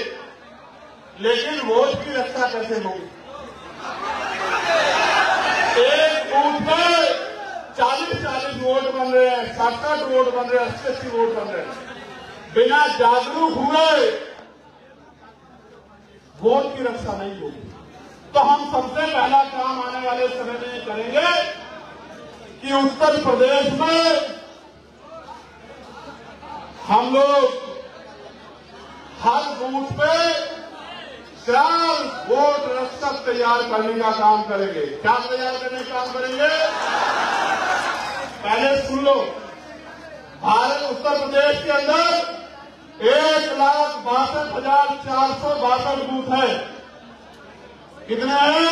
लेकिन वोट की रक्षा कैसे होगी? एक बूथ में 40-40 वोट बन रहे हैं, 60 वोट बन रहे हैं, 80 वोट बन रहे हैं। बिना जागरूक हुए वोट की रक्षा नहीं होगी। तो हम सबसे पहला काम आने वाले समय में करेंगे कि उत्तर प्रदेश में हम लोग हर बूथ पे 4 वोट रक्षक तैयार करने का काम करेंगे। क्या तैयार करने का काम करेंगे? पहले सुन लो, भारत उत्तर प्रदेश के अंदर 1,62,462 बूथ है। कितने हैं?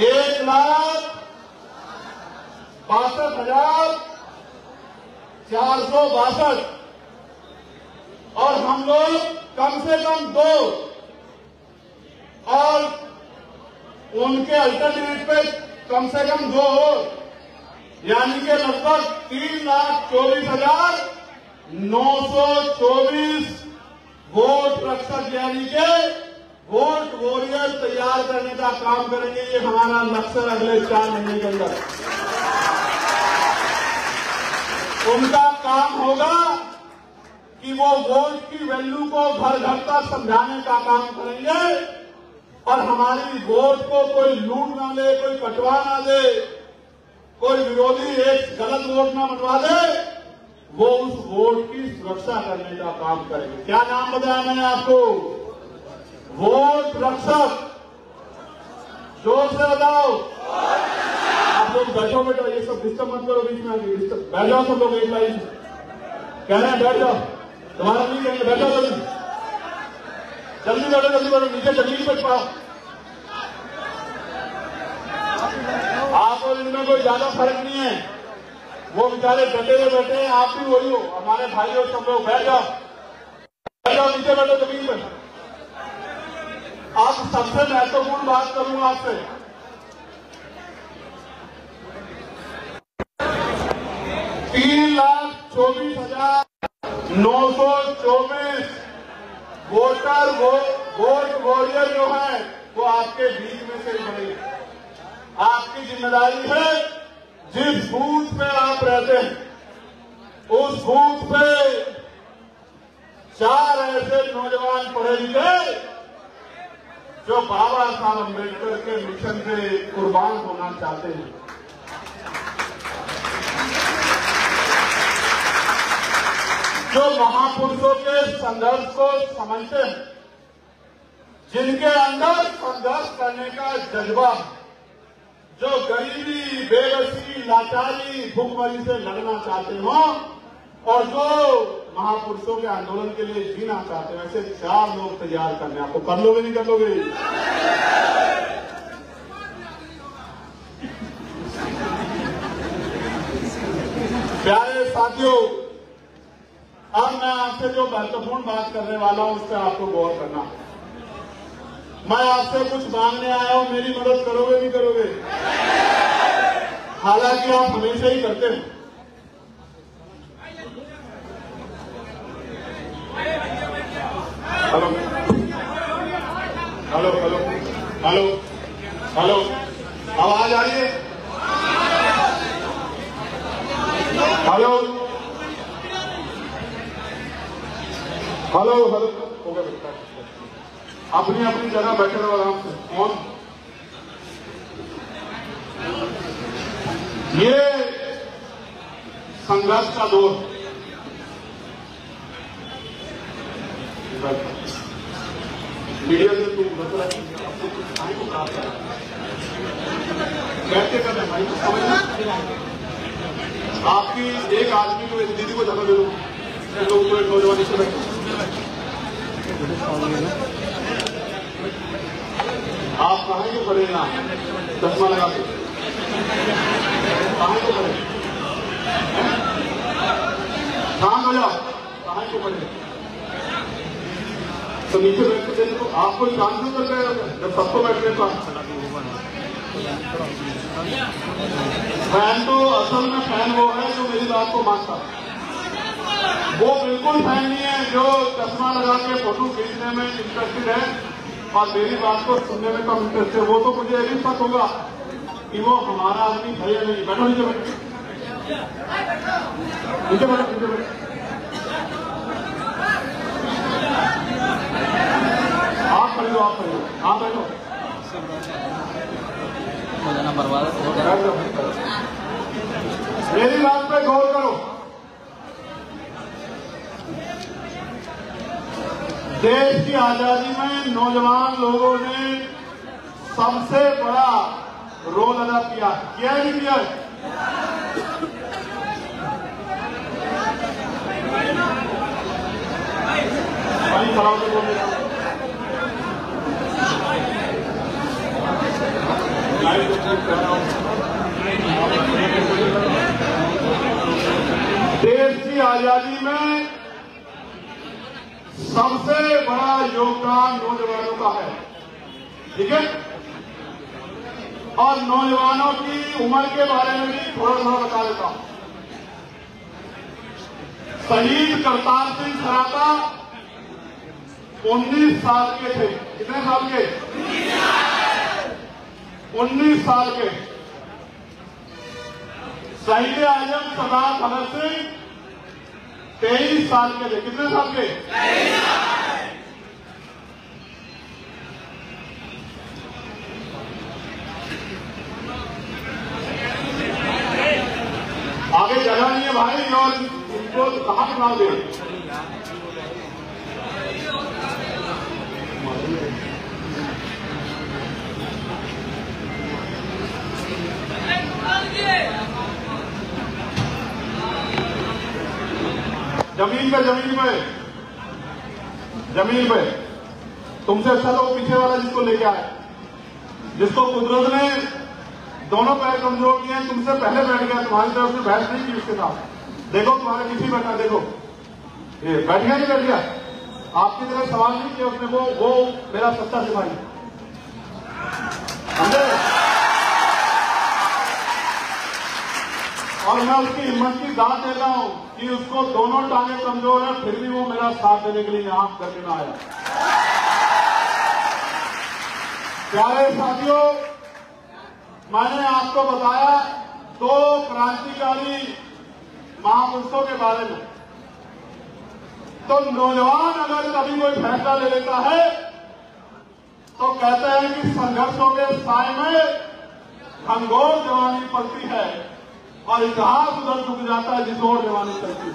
1,62,462 और हम लोग कम से कम 2 और उनके अल्टरनेट पे कम से कम 2 और, यानी कि लगभग 3,24,924 वोट रक्षक यानी के वोट वॉरियर तैयार करने का काम करेंगे। ये हमारा लक्ष्य अगले 4 महीने के अंदर। उनका काम होगा कि वो वोट की वैल्यू को घर घर तक समझाने का काम करेंगे और हमारी वोट को कोई लूट ना ले, कोई कटवा ना दे, कोई विरोधी एक गलत वोट ना बनवा दे, वो उस वोट की सुरक्षा करने का काम करेंगे। क्या नाम बताया मैंने आपको? वोट रक्षक। जोर से बताओ। आप लोग बैठो बेटो, ये सब डिस्टर्ब मत करो, बीच में आके डिस्टर्ब। बैठ जाओ सब लोग एक लाइन। कह रहे हैं बैठ जाओ, तुम्हारा नहीं कहेंगे, बैठो जल्दी जल्दी बैठो, जल्दी बैठो, नीचे जमीन पे पाओ। आप और इनमें कोई ज्यादा फर्क नहीं है। वो बेचारे डटे हुए बैठे हैं, आप भी वही हो, हमारे भाई और सब लोग। बैठ जाओ, बैठ जाओ, नीचे बैठो जमीन पर। आप सबसे महत्वपूर्ण बात करूंगा आपसे। 3,24,924 वोट वॉरियर जो है वो आपके बीच में से ही बनेंगे। आपकी जिम्मेदारी है जिस बूथ पे आप रहते हैं उस बूथ पे 4 ऐसे नौजवान पढ़े लिखे जो बाबा साहब अम्बेडकर के मिशन से कुर्बान होना चाहते हैं। जो महापुरुषों के संघर्ष को समझते हैं, जिनके अंदर संघर्ष करने का जज्बा, जो गरीबी, बेबसी, लाचारी, भूखमरी से लड़ना चाहते हो और जो महापुरुषों के आंदोलन के लिए जीना चाहते हैं, ऐसे 4 लोग तैयार करने। आपको कर लोगे नहीं कर लोगे? प्यारे साथियों, अब मैं आपसे जो महत्वपूर्ण बात करने वाला हूं उस पर आपको गौर करना है। मैं आपसे कुछ मांगने आया हूं, मेरी मदद करोगे नहीं करोगे? हालांकि आप हमेशा ही करते हैं। Hello hello hello hello hello, आवाज आ रही है? हेलो हेलो हेलो, हो गया बेटा, अपनी अपनी जगह बैठे रहो आराम से। कौन? ये संघर्ष का दौर, मीडिया से तुम बता रहे आपको कुछ टाइम को प्राप्त है, कैसे कर रहे भाई समझना। आपकी एक आदमी को, एक दीदी को जगह दे दो, लोग को एक नौजवान से बैठे। आप कहाँ के पड़े ना, चश्मा लगा के कहाँ के पड़े? शांत हो जाओ, कहाँ के पड़े? तो नीचे बैठ के देखो, आपको शांत क्यों कर रहे हो जब सबको बैठने का? फैन तो असल में फैन वो है जो मेरी बात को मानता है। वो बिल्कुल फैन नहीं है जो चश्मा लगा के फोटो खींचने में इंटरेस्टेड है और मेरी बात को सुनने में कम इंटरेस्ट है। वो तो मुझे यही पता होगा कि वो हमारा आदमी है या नहीं। बैठो नीचे, बैठो नीचे, बैठो नीचे, बैठो। आप खरीदो, आप खरीदो, आप बैठो, बर्बाद। मेरी बात पे गौर करो। देश की आजादी में नौजवान लोगों ने सबसे बड़ा रोल अदा किया है नहीं किया? भाई खड़ा होकर बोल देश की आजादी में सबसे बड़ा योगदान नौजवानों का है, ठीक है? और नौजवानों की उम्र के बारे में भी थोड़ा थोड़ा बता देता हूं। शहीद करतार सिंह सराता 19 साल के थे। कितने साल के? 19 साल के। शहीद आजम सरदार भगत सिंह 23 साल के थे। कितने साल के? 23 साल। आगे जगह नहीं है भाई, और इनको कहां निकाल दे? जमीन पे तुमसे अच्छा तो पीछे वाला जिसको लेके आए, जिसको कुदरत ने दोनों पैर कमजोर किए हैं, तुमसे पहले बैठ गया, तुम्हारी तरफ से बहस नहीं की उसके साथ। देखो तुम्हारे पीछे बैठा, देखो ये बैठ गया नहीं बैठ गया, आपकी तरफ सवाल नहीं किया उसने। वो मेरा सच्चा सिपाही, समझे? और मैं उसकी हिम्मत की दाद देता हूं कि उसको दोनों टांगे कमजोर है, फिर भी वो मेरा साथ देने के लिए यहां करके ना आया। प्यारे साथियों, मैंने आपको बताया 2 क्रांतिकारी महापुरुषों के बारे में। तो नौजवान अगर कभी कोई फैसला ले लेता है तो कहते हैं कि संघर्षों के साए में घनघोर जवानी पलती है और इतिहास उधर झुक जाता है जिस ओर जवानी चलती है।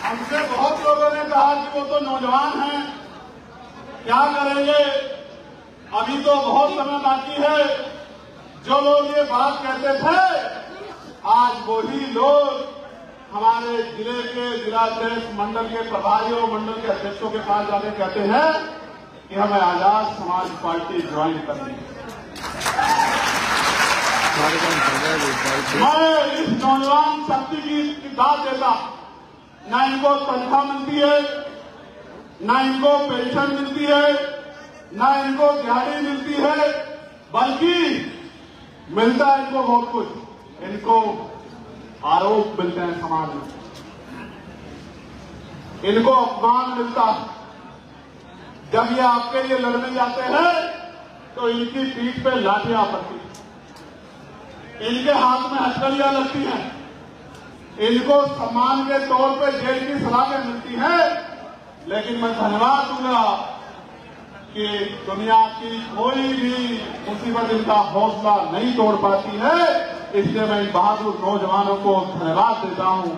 हमसे बहुत लोगों ने कहा कि वो तो नौजवान हैं, क्या करेंगे, अभी तो बहुत समय बाकी है। जो लोग ये बात कहते थे, आज वही लोग हमारे जिले के जिलाध्यक्ष, मंडल के प्रभारियों, मंडल के अध्यक्षों के पास जाके कहते हैं कि हमें आजाद समाज पार्टी ज्वाइन करनी है। मैं इस नौजवान शक्ति की दाद देता, न इनको तनख्वाह मिलती है, न इनको पेंशन मिलती है, न इनको दिहाड़ी मिलती है, बल्कि मिलता है इनको बहुत कुछ। इनको आरोप मिलते हैं समाज में, इनको अपमान मिलता है। जब ये आपके लिए लड़ने जाते हैं तो इनकी पीठ पे लाठियां पड़ती हैं, इनके हाथ में हथकड़ियां लगती हैं, इनको सम्मान के तौर पे जेल की सलाखें मिलती हैं। लेकिन मैं धन्यवाद दूंगा कि दुनिया की कोई भी मुसीबत इनका हौसला नहीं तोड़ पाती है। इसलिए मैं इन बहादुर नौजवानों को धन्यवाद देता हूं।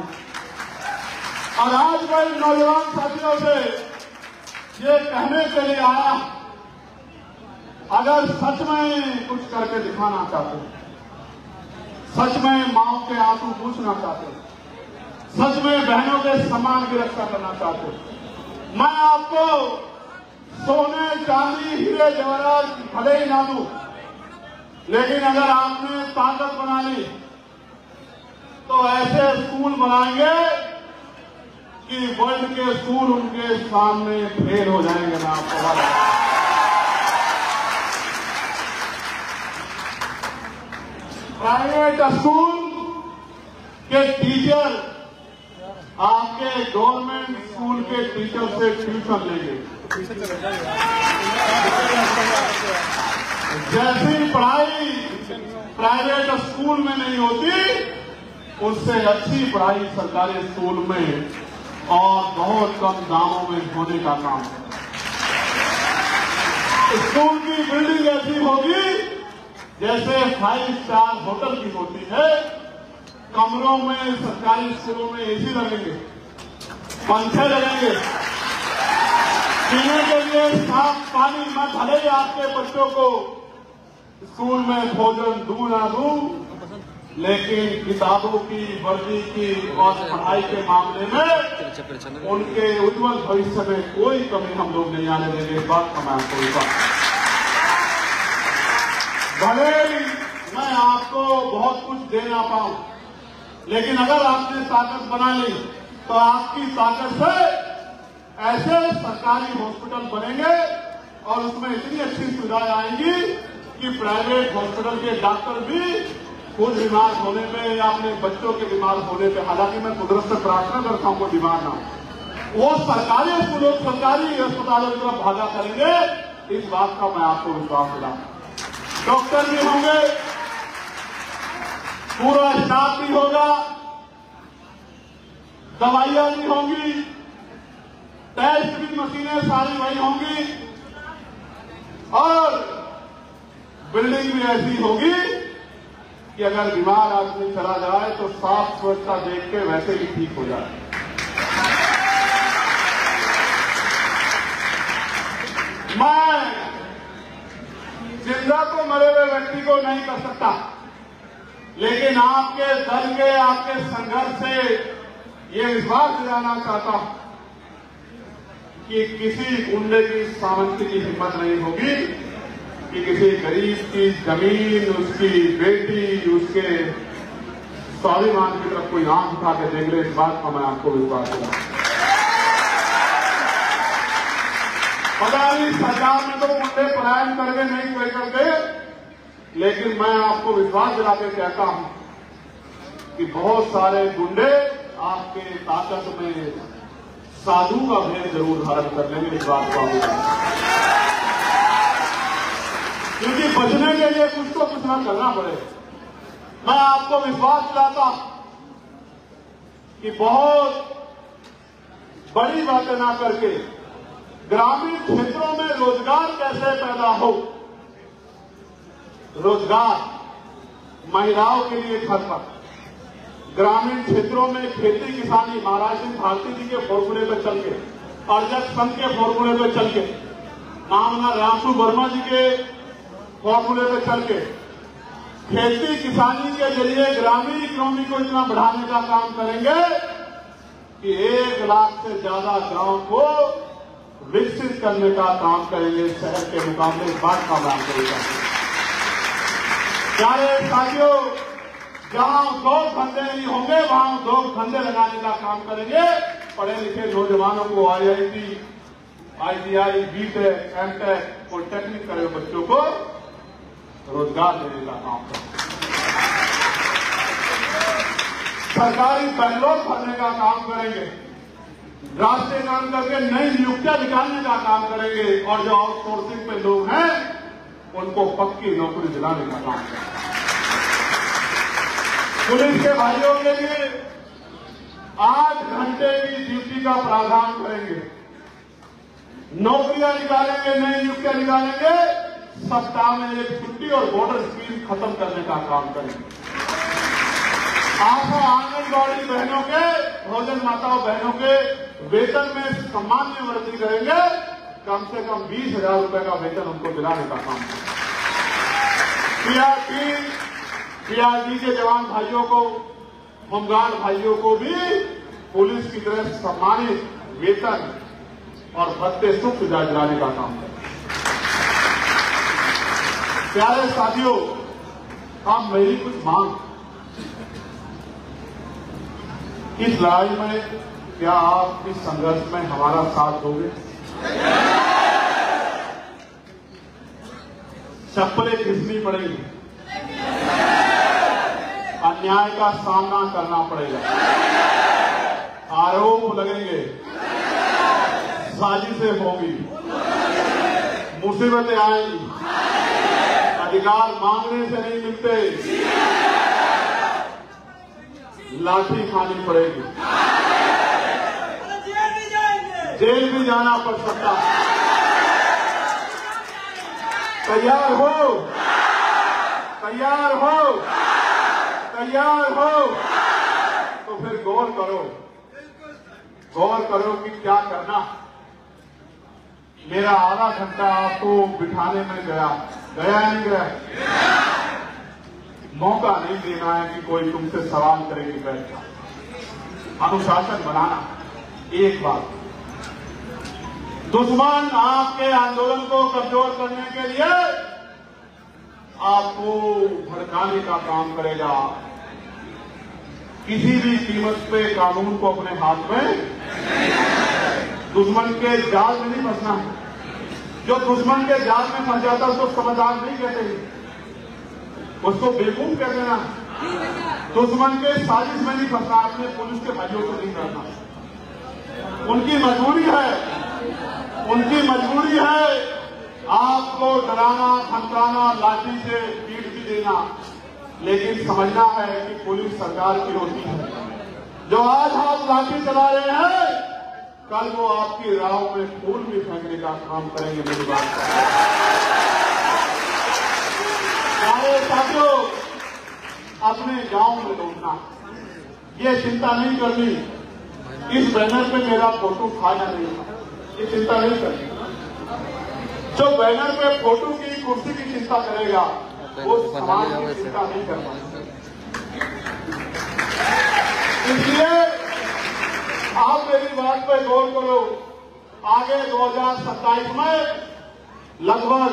और आज मैं इन नौजवान साथियों से ये कहने के लिए आया, अगर सच में कुछ करके दिखाना चाहते हैं, सच में माओ के आंसू पूछना चाहते हैं, सच में बहनों के सम्मान की रक्षा करना चाहते हैं, मैं आपको सोने, चांदी, हीरे जवाहरात भले ही ना दूं, लेकिन अगर आपने ताकत बना ली तो ऐसे स्कूल बनाएंगे कि वर्ल्ड के स्कूल उनके सामने फेल हो जाएंगे। मैं आपको बता, प्राइवेट स्कूल के टीचर आपके गवर्नमेंट स्कूल के टीचर से ट्यूशन लेंगे। जैसी पढ़ाई प्राइवेट स्कूल में नहीं होती, उससे अच्छी पढ़ाई सरकारी स्कूल में और बहुत कम दामों में होने का काम है। स्कूल की बिल्डिंग ऐसी होगी जैसे 5 स्टार होटल की होती है। कमरों में सरकारी स्कूलों में एसी लगेंगे, पंखे लगेंगे, पीने के लिए साफ पानी। मैं भले ही आपके बच्चों को स्कूल में भोजन दूं ना दूं, लेकिन किताबों की, वर्दी की और पढ़ाई के मामले में उनके उज्जवल भविष्य में कोई कमी हम लोग नहीं आने देंगे। इस बात का मैं आपको विश्वास। भले ही मैं आपको बहुत कुछ दे ना पाऊं, लेकिन अगर आपने ताकत बना ली तो आपकी ताकत से ऐसे सरकारी हॉस्पिटल बनेंगे और उसमें इतनी अच्छी सुविधाएं आएंगी कि प्राइवेट हॉस्पिटल के डॉक्टर भी खुद बीमार होने पे या अपने बच्चों के बीमार होने पे, हालांकि मैं कुदरत से प्रार्थना करता हूं वो बीमार ना हो, वो सरकारी स्कूलों, सरकारी अस्पतालों की तरफ भागा करेंगे। इस बात का मैं आपको विश्वास दिलाऊं। डॉक्टर भी होंगे, पूरा स्टाफ भी होगा, दवाइयां भी होंगी, टेस्ट भी मशीनें सारी वही होंगी और बिल्डिंग भी ऐसी होगी कि अगर बीमार आदमी चला जाए तो साफ स्वच्छता देख के वैसे ही ठीक हो जाए। मैं जिंदा तो मरे हुए व्यक्ति को नहीं कर सकता, लेकिन आपके दल के, आपके संघर्ष से ये विश्वास दिलाना चाहता हूं कि किसी गुंडे की सामंती की हिम्मत नहीं होगी कि किसी गरीब की जमीन, उसकी बेटी, उसके स्वाभिमान की तरफ कोई आंख उठा के देख ले। इस बात का मैं आपको विश्वास दिलाऊं। पता नहीं सरकार ने तो मुद्दे पलायन करके नहीं कोई करते, लेकिन मैं आपको विश्वास दिला के कहता हूं कि बहुत सारे गुंडे आपके ताकत में साधु का भेद जरूर धारण कर लेंगे। इस बात को क्योंकि बचने के लिए कुछ तो कुछ ना करना पड़ेगा। मैं आपको विश्वास दिलाता हूं कि बहुत बड़ी बातें ना करके ग्रामीण क्षेत्रों में रोजगार कैसे पैदा हो, रोजगार महिलाओं के लिए घर पर, ग्रामीण क्षेत्रों में खेती किसानी महाराज सिंह भारती जी के फॉर्मूले पर चल के, अर्जक संघ के फॉर्मूले पर चल के, मामला रामसू वर्मा जी के फॉर्मूले पर चल के खेती किसानी के जरिए ग्रामीण इकोनॉमी को इतना बढ़ाने का काम करेंगे कि 1 लाख से ज्यादा गांव को विकसित करने का काम करेंगे शहर के मुकाबले। इस बात का काम करेगा। प्यारे साथियों, जहां उद्योग धंधे नहीं होंगे वहां उद्योग धंधे लगाने का काम करेंगे। पढ़े लिखे नौजवानों को IIT, ITI, BTech, MTech, polytechnic करे बच्चों को रोजगार देने का काम करेंगे। सरकारी बैंगलोर भरने का काम करेंगे, राष्ट्रीयकरण करके नई नियुक्तियां निकालने का काम करेंगे और जो आउटसोर्सिंग पे लोग हैं उनको पक्की नौकरी दिलाने का काम करेंगे। पुलिस के भाइयों के लिए 8 घंटे की ड्यूटी का प्रावधान करेंगे, नौकरियां निकालेंगे, नई नियुक्तियां निकालेंगे, सप्ताह में 1 छुट्टी और बॉर्डर स्कीम खत्म करने का काम करेंगे। आशा आंगनबाड़ी बहनों के, भोजन माताओं बहनों के वेतन में सामान्य वृद्धि करेंगे, कम से कम 20,000 रुपए का वेतन उनको दिलाने का काम करेंगे। PRD के जवान भाइयों को, होमगार्ड भाइयों को भी पुलिस की तरह सम्मानित वेतन और भत्ते सुख सुविधा दिलाने का काम करेंगे। प्यारे साथियों, अब मेरी कुछ मांग, इस लड़ाई में क्या आप इस संघर्ष में हमारा साथ दोगे? चप्पलें घिसनी पड़ेगी, अन्याय का सामना करना पड़ेगा, आरोप लगेंगे, साजिशें होंगी, मुसीबतें आएंगी, अधिकार मांगने से नहीं मिलते, लाठी खानी पड़ेगी। जेल भी जाना पड़ सकता है। तैयार हो, तैयार हो, तैयार हो तो फिर गौर करो कि क्या करना। मेरा आधा घंटा आपको बिठाने में गया नहीं गया? मौका नहीं देना है कि कोई तुमसे सवाल करेगी बैठ जाओ। अनुशासन बनाना। एक बात, दुश्मन आपके आंदोलन को कमजोर करने के लिए आपको भड़काने का काम करेगा। किसी भी कीमत पे कानून को अपने हाथ में, दुश्मन के जाल में नहीं फंसना है। जो दुश्मन के जाल में फंस जाता है उसको समझदार नहीं कहते, उसको बेवकूफ कह देना। दुश्मन के साजिश में नहीं फंसना, अपने पुलिस के भाइयों को नहीं करना। उनकी मजबूरी है आपको डराना, धमकाना, लाठी से पीट भी देना, लेकिन समझना है कि पुलिस सरकार की होती है। जो आज आप लाठी चला रहे हैं, कल वो आपकी राह में फूल भी फेंकने का काम करेंगे। मेरी बात साथियों, अपने गांव में लौटना, ये चिंता नहीं करनी इस बैनर पे मेरा फोटो था या नहीं था, ये चिंता नहीं करनी। जो बैनर पे फोटो की, कुर्सी की चिंता करेगा वो समाज की चिंता नहीं कर पाएगा। इसलिए आप मेरी बात पे गौर करो। आगे 2027 में लगभग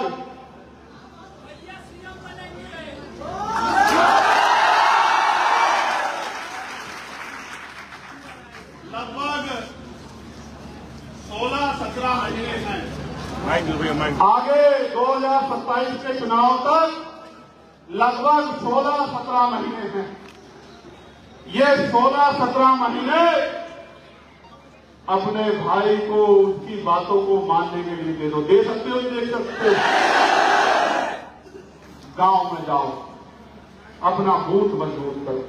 16-17 महीने हैं। आगे 2027 के चुनाव तक लगभग 16-17 महीने हैं। ये 16-17 महीने अपने भाई को उसकी बातों को मानने के लिए दे दो। दे सकते हो, दे सकते हो। गांव में जाओ, अपना बूथ मजबूत करो,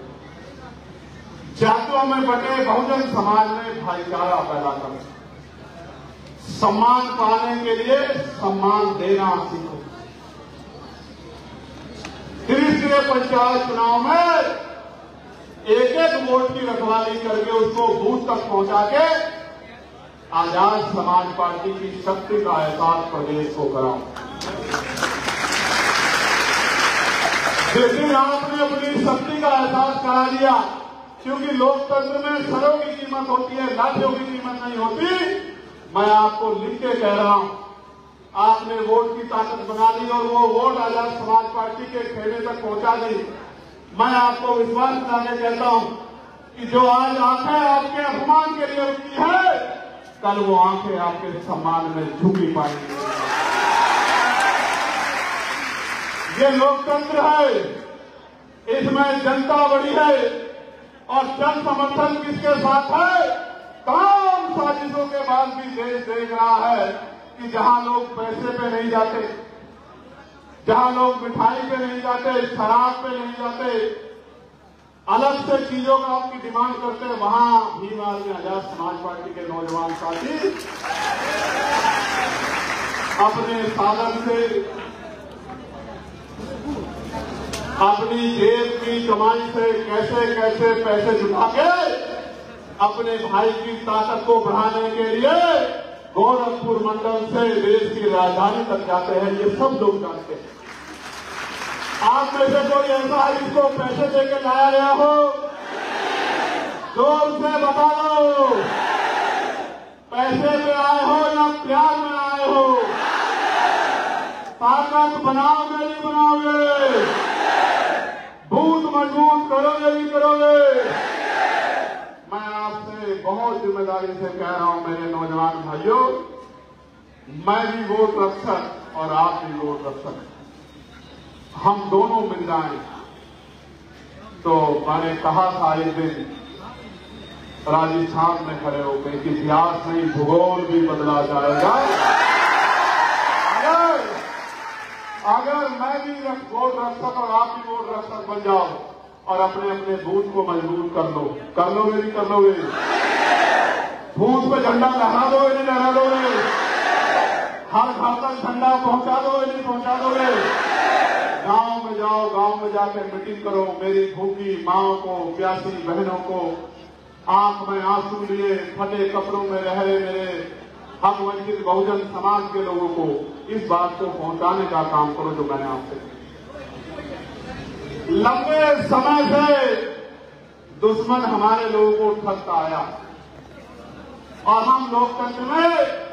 जातियों में बटे बहुजन समाज में भाईचारा पैदा करो, सम्मान पाने के लिए सम्मान देना सीखो। त्रिस्तरीय पंचायत चुनाव में एक वोट की रखवाली करके उसको बूथ तक पहुंचा के आजाद समाज पार्टी की शक्ति का एहसास प्रदेश को कराओ। लेकिन आपने अपनी शक्ति का एहसास करा दिया, क्योंकि लोकतंत्र में सरों की कीमत होती है, लाठियों की कीमत नहीं होती। मैं आपको लिख के कह रहा हूं, आपने वोट की ताकत बना ली और वो वोट आजाद समाज पार्टी के खेमे तक पहुंचा दी। मैं आपको विश्वास दिलाने कहता हूं कि जो आज आंखें आपके अपमान के लिए उठती है, कल वो आंखें आपके सम्मान में झुकी पाएंगी। ये लोकतंत्र है, इसमें जनता बड़ी है और जन समर्थन किसके साथ है? तमाम साजिशों के बाद भी देश देख रहा है कि जहां लोग पैसे पे नहीं जाते, जहां लोग मिठाई पे नहीं जाते, शराब पे नहीं जाते, अलग से चीजों का आपकी डिमांड करते हैं, वहां भीम आदमी आजाद समाज पार्टी के नौजवान साथी अपने साधन से, अपनी जेब की कमाई से कैसे कैसे पैसे जुटा के अपने भाई की ताकत को बढ़ाने के लिए गोरखपुर मंडल से देश की राजधानी तक जाते हैं। ये सब लोग जानते हैं। आप में से कोई ऐसा है जिसको पैसे देके लाया गया हो? जोर से बता दो, पैसे पे आए हो या प्यार में आए हो? ताकत बनाओगे नहीं बनाओगे? बूथ मजबूत करोगे नहीं करोगे? मैं आपसे बहुत जिम्मेदारी से कह रहा हूं मेरे नौजवान भाइयों, मैं भी वोट रक्षक और आप भी वोट रक्षक, हम दोनों मिल जाएं। तो मैंने कहा था एक दिन राजस्थान में खड़े होकर कि इतिहास नहीं भूगोल भी बदला जाएगा अगर मैं भी वोट रक्षक और आप भी वोट रक्षक बन जाओ और अपने अपने बूथ को मजबूत कर लोगे नहीं कर लोगे? बूथ पे झंडा लहरा दोगे नहीं लहरा दोगे? हर घर तक झंडा पहुंचा दोगे नहीं पहुंचा दोगे? गांव में जाओ, गांव में जाकर मीटिंग करो, मेरी भूखी माओ को, प्यासी बहनों को, आंख में आंसू लिए फटे कपड़ों में रह रहे मेरे हक वंचित बहुजन समाज के लोगों को इस बात को पहुंचाने का काम करो जो मैंने आपसे। लंबे समय से दुश्मन हमारे लोगों को ठगता आया और हम लोकतंत्र में